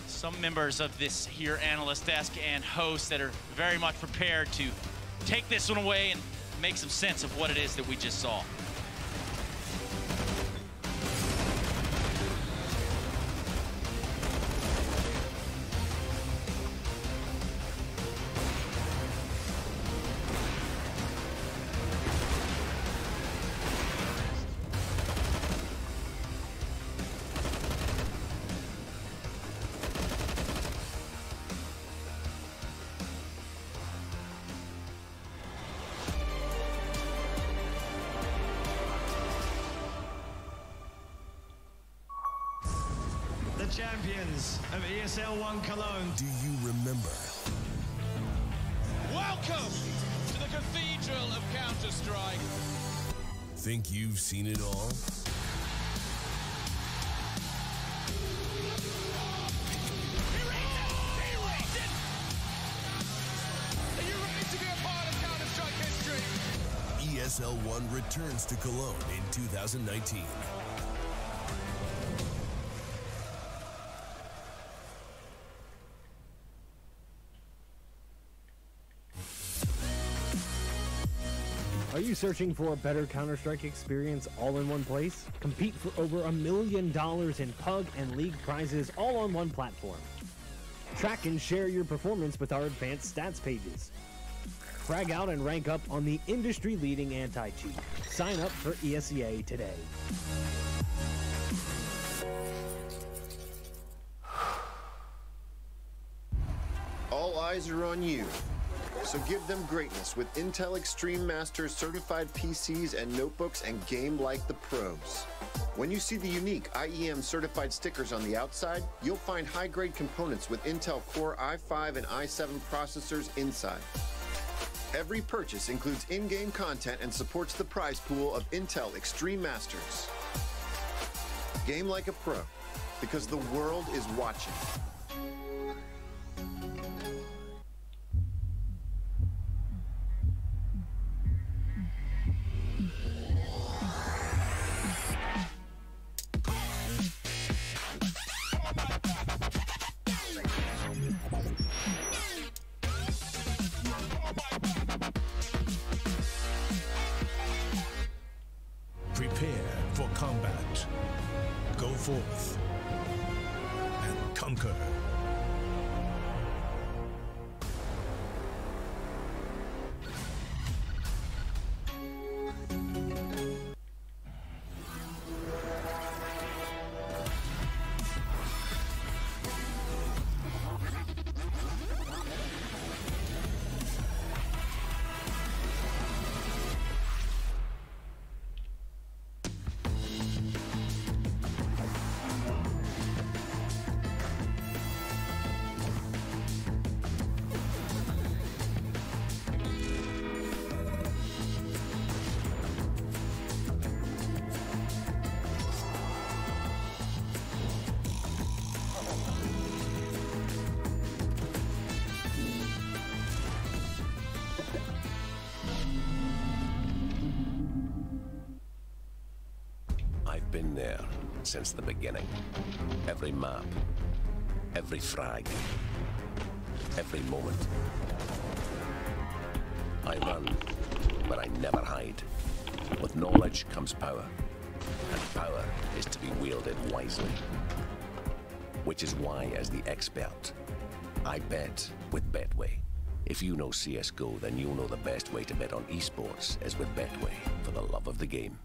some members of this here analyst desk and hosts that are very much prepared to take this one away and make some sense of what it is that we just saw. Champions of ESL 1 Cologne. Do you remember? Welcome to the Cathedral of Counter-Strike. Think you've seen it all? Are you ready to be a part of Counter-Strike history? ESL 1 returns to Cologne in 2019. Are you searching for a better Counter-Strike experience all in one place? Compete for over $1 million in PUG and League prizes all on one platform. Track and share your performance with our advanced stats pages. frag out and rank up on the industry-leading anti-cheat. Sign up for ESEA today. All eyes are on you. So give them greatness with Intel Extreme Masters certified PCs and notebooks and game like the pros. When you see the unique IEM certified stickers on the outside, you'll find high-grade components with Intel Core i5 and i7 processors inside. Every purchase includes in-game content and supports the prize pool of Intel Extreme Masters. Game like a pro, because the world is watching. Prepare for combat. Go forth and conquer. I've been there since the beginning. Every map, every frag, every moment. I run, but I never hide. With knowledge comes power, and power is to be wielded wisely. Which is why, as the expert, I bet with Betway. If you know CSGO, then you'll know the best way to bet on esports is with Betway, for the love of the game.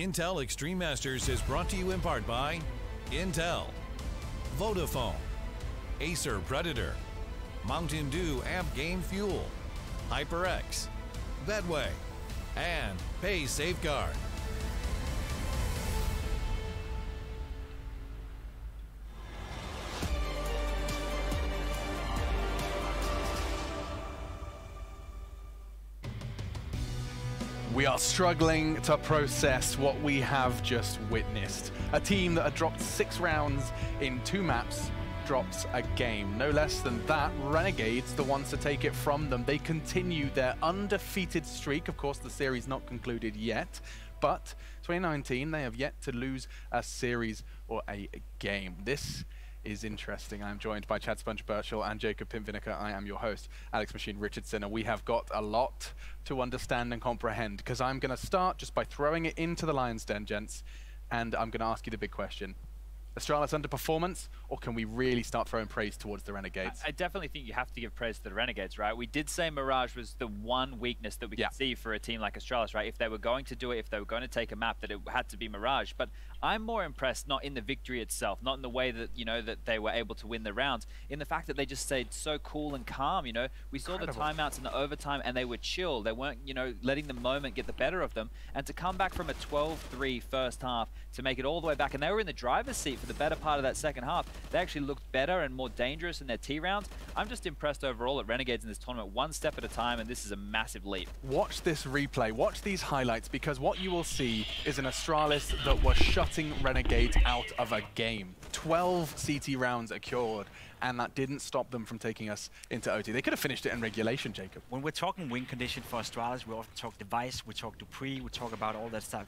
Intel Extreme Masters is brought to you in part by Intel, Vodafone, Acer Predator, Mountain Dew Amp Game Fuel, HyperX, Bedway, and Pay Safeguard. We are struggling to process what we have just witnessed. A team that had dropped 6 rounds in 2 maps drops a game. No less than that, Renegades, the ones to take it from them. They continue their undefeated streak. Of course, the series not concluded yet, but 2019, they have yet to lose a series or a game. This is interesting. I'm joined by Chad Sponge Birchall and Jacob Pimvinica. I am your host, Alex Machine Richardson, and we have got a lot to understand and comprehend, because I'm going to start just by throwing it into the lion's den, gents, and I'm going to ask you the big question. Astralis underperformance, or can we really start throwing praise towards the Renegades? I definitely think you have to give praise to the Renegades, right? We did say Mirage was the one weakness that we could see for a team like Astralis, right? If they were going to do it, if they were going to take a map, that it had to be Mirage. But I'm more impressed not in the victory itself, not in the way that, you know, that they were able to win the rounds, in the fact that they just stayed so cool and calm, you know? We saw the timeouts in the overtime and they were chill. They weren't, you know, letting the moment get the better of them. And to come back from a 12-3 first half to make it all the way back, and they were in the driver's seat for the better part of that second half. They actually looked better and more dangerous in their T rounds. I'm just impressed overall at Renegades in this tournament, one step at a time, and this is a massive leap. Watch this replay, watch these highlights, because what you will see is an Astralis that was shutting Renegades out of a game. 12 CT rounds occurred, and that didn't stop them from taking us into OT. They could have finished it in regulation, Jacob. When we're talking win condition for Astralis, we often talk Device, we talk Dupree, we talk about all that stuff.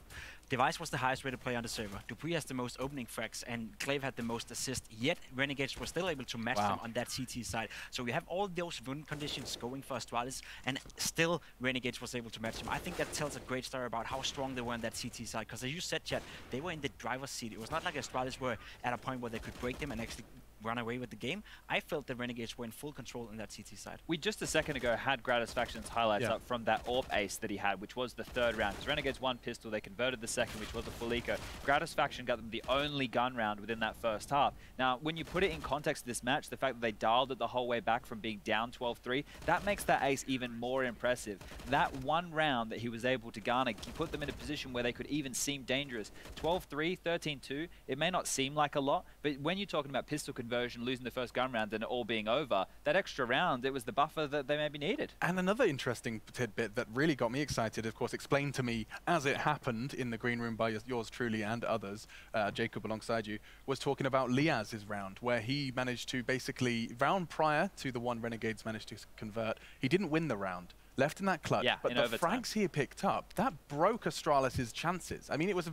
Device was the highest rated player on the server. Dupree has the most opening frags, and Clave had the most assists, yet Renegades was still able to match them on that CT side. So we have all those win conditions going for Astralis, and still Renegades was able to match them. I think that tells a great story about how strong they were on that CT side, because as you said, Chad, they were in the driver's seat. It was not like Astralis were at a point where they could break them and actually run away with the game. I felt the Renegades were in full control in that CT side. We just a second ago had Gratisfaction's highlights up from that AWP ace that he had, which was the third round. Because Renegades won pistol, they converted the second, which was a full eco. Gratisfaction got them the only gun round within that first half. Now, when you put it in context of this match, the fact that they dialed it the whole way back from being down 12-3, that makes that ace even more impressive. That one round that he was able to garner, he put them in a position where they could even seem dangerous. 12-3, 13-2, it may not seem like a lot, but when you're talking about pistol conversion, losing the first gun round and it all being over, that extra round, it was the buffer that they maybe needed. And another interesting tidbit that really got me excited, of course, explained to me as it happened in the green room by yours truly and others, Jacob alongside you, was talking about Liaz's round, where he managed to basically, round prior to the one Renegades managed to convert, he didn't win the round. Left in that clutch, but the frags he picked up, that broke Astralis' chances. I mean, it was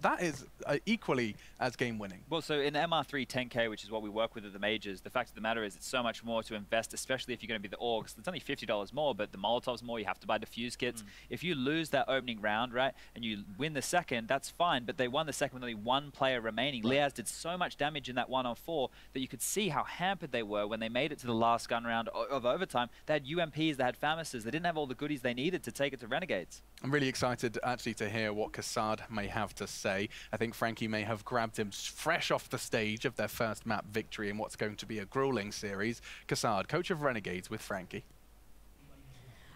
that is equally as game-winning. Well, so in MR3 10K, which is what we work with at the majors, the fact of the matter is it's so much more to invest, especially if you're going to be the orgs. It's only $50 more, but the Molotov's more. You have to buy diffuse kits. If you lose that opening round, right, and you win the second, that's fine, but they won the second with only one player remaining. Liaz did so much damage in that 1-on-4 that you could see how hampered they were when they made it to the last gun round of overtime. They had UMPs, they had Famises, they didn't have all the goodies they needed to take it to Renegades. I'm really excited actually to hear what Kassad may have to say. I think Frankie may have grabbed him fresh off the stage of their first map victory in what's going to be a grueling series. Kassad, coach of Renegades with Frankie.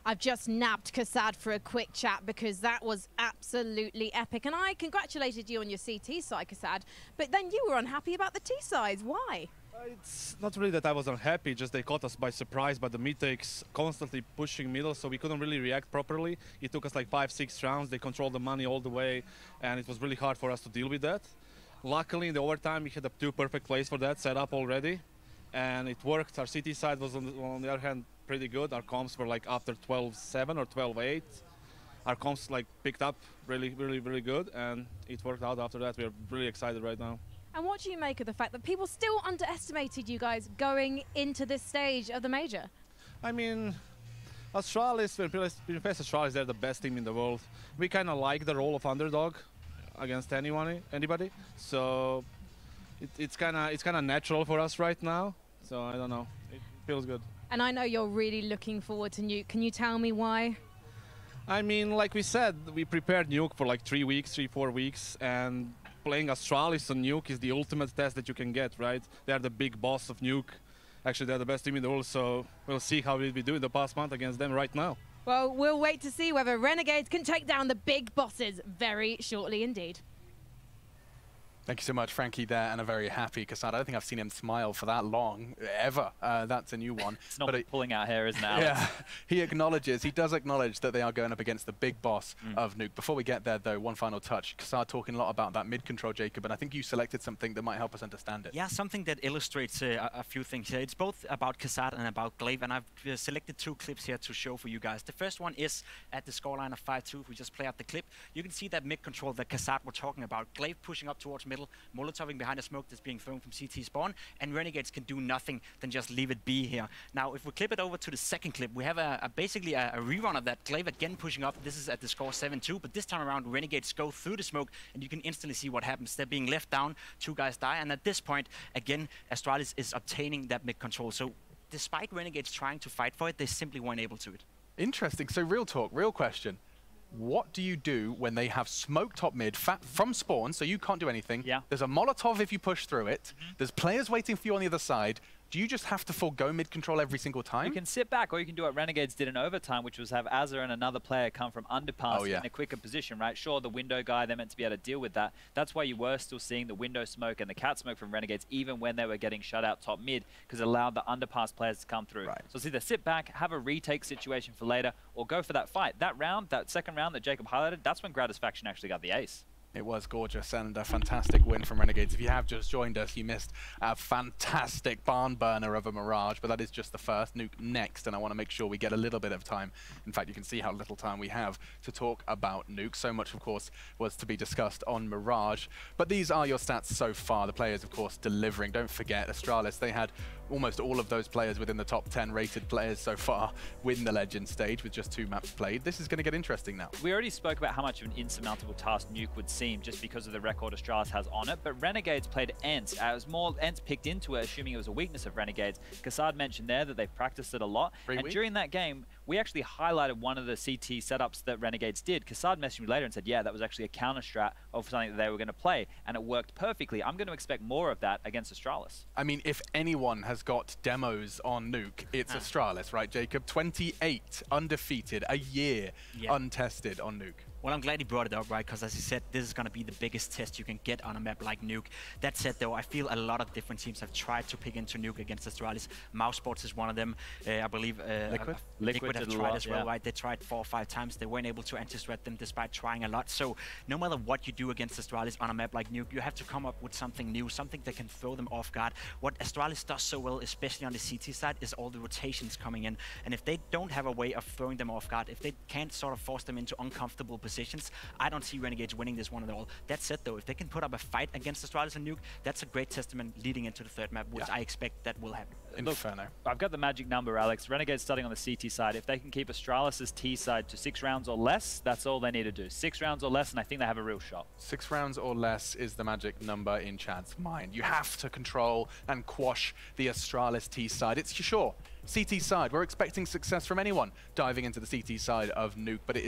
I've just nabbed Kassad for a quick chat because that was absolutely epic. And I congratulated you on your CT side, Kassad, but then you were unhappy about the T sides. Why? It's not really that I was unhappy, just they caught us by surprise by the mid-takes constantly pushing middle, so we couldn't really react properly. It took us like 5-6 rounds, they controlled the money all the way, and it was really hard for us to deal with that. Luckily, in the overtime, we had the 2 perfect plays for that set up already, and it worked. Our CT side was, on the other hand, pretty good. Our comps were like after 12-7 or 12-8. Our comps like picked up really good, and it worked out after that. We're really excited right now. And what do you make of the fact that people still underestimated you guys going into this stage of the major? I mean, Astralis, when we face Astralis, they're the best team in the world. We kind of like the role of underdog against anybody. So it's kind of natural for us right now. So I don't know, it feels good. And I know you're really looking forward to Nuke. Can you tell me why? I mean, like we said, we prepared Nuke for like 3 weeks, 4 weeks, and playing Astralis on Nuke is the ultimate test that you can get, right? They're the big boss of Nuke. Actually, they're the best team in the world, so we'll see how we do in the past month against them right now. Well, we'll wait to see whether Renegades can take down the big bosses very shortly indeed. Thank you so much, Frankie, there, and a very happy Kasad. I don't think I've seen him smile for that long, ever. That's a new one. It's not pulling out hair, isn't it, Alex? Yeah, he does acknowledge that they are going up against the big boss of Nuke. Before we get there, though, one final touch. Kasad talking a lot about that mid-control, Jacob, and I think you selected something that might help us understand it. Yeah, something that illustrates a few things here. It's both about Kasad and about Glaive, and I've selected 2 clips here to show for you guys. The first one is at the scoreline of 5-2. If we just play out the clip, you can see that mid-control that Kasad were talking about. Glaive pushing up towards middle, Molotoving behind a smoke that's being thrown from CT spawn, and Renegades can do nothing than just leave it be here. Now, if we clip it over to the second clip, we have basically a rerun of that. Glaive again pushing up. This is at the score 7-2, but this time around, Renegades go through the smoke, and you can instantly see what happens. They're being left down, 2 guys die, and at this point, again, Astralis is obtaining that mid-control. So, despite Renegades trying to fight for it, they simply weren't able to. Interesting. So, real talk, real question. What do you do when they have smoke top mid from spawn, so you can't do anything? Yeah. There's a Molotov if you push through it. There's players waiting for you on the other side. Do you just have to forego mid-control every single time? You can sit back, or you can do what Renegades did in overtime, which was have Azza and another player come from underpass in a quicker position, right? Sure, the window guy, they're meant to be able to deal with that. That's why you were still seeing the window smoke and the cat smoke from Renegades, even when they were getting shut out top mid, because it allowed the underpass players to come through. Right. So it's either sit back, have a retake situation for later, or go for that fight. That round, that second round that Jacob highlighted, that's when Gratisfaction actually got the ace. It was gorgeous and a fantastic win from Renegades. If you have just joined us, you missed a fantastic barn burner of a Mirage, but that is just the first. Nuke next, and I want to make sure we get a little bit of time. In fact, you can see how little time we have to talk about Nuke. So much, of course, was to be discussed on Mirage. But these are your stats so far. The players, of course, delivering. Don't forget, Astralis, they had almost all of those players within the top 10 rated players so far win the Legend stage with just 2 maps played. This is going to get interesting now. We already spoke about how much of an insurmountable task Nuke would seem just because of the record Astralis has on it, but Renegades played Ents. It was more Ents picked into it, assuming it was a weakness of Renegades. Kasad mentioned there that they've practiced it a lot, and during that game, we actually highlighted one of the CT setups that Renegades did. Kasad messaged me later and said, yeah, that was actually a counter strat of something that they were going to play, and it worked perfectly. I'm going to expect more of that against Astralis. I mean, if anyone has got demos on Nuke, it's Astralis, right, Jacob? 28 undefeated, a year untested on Nuke. Well, I'm glad he brought it up, right? Because as he said, this is going to be the biggest test you can get on a map like Nuke. That said, though, I feel a lot of different teams have tried to pick into Nuke against Astralis. Mouse Sports is one of them. I believe Liquid have tried as well, right? They tried 4 or 5 times. They weren't able to anti-threat them despite trying a lot. So no matter what you do against Astralis on a map like Nuke, you have to come up with something new, something that can throw them off guard. What Astralis does so well, especially on the CT side, is all the rotations coming in. And if they don't have a way of throwing them off guard, if they can't sort of force them into uncomfortable positions, I don't see Renegades winning this one at all. That said, though, if they can put up a fight against Astralis and Nuke, that's a great testament leading into the 3rd map, which I expect that will happen. Inferno. I've got the magic number, Alex. Renegades starting on the CT side. If they can keep Astralis' T side to 6 rounds or less, that's all they need to do. 6 rounds or less, and I think they have a real shot. 6 rounds or less is the magic number in Chad's mind. You have to control and quash the Astralis T side. It's sure. CT side, we're expecting success from anyone diving into the CT side of Nuke, but it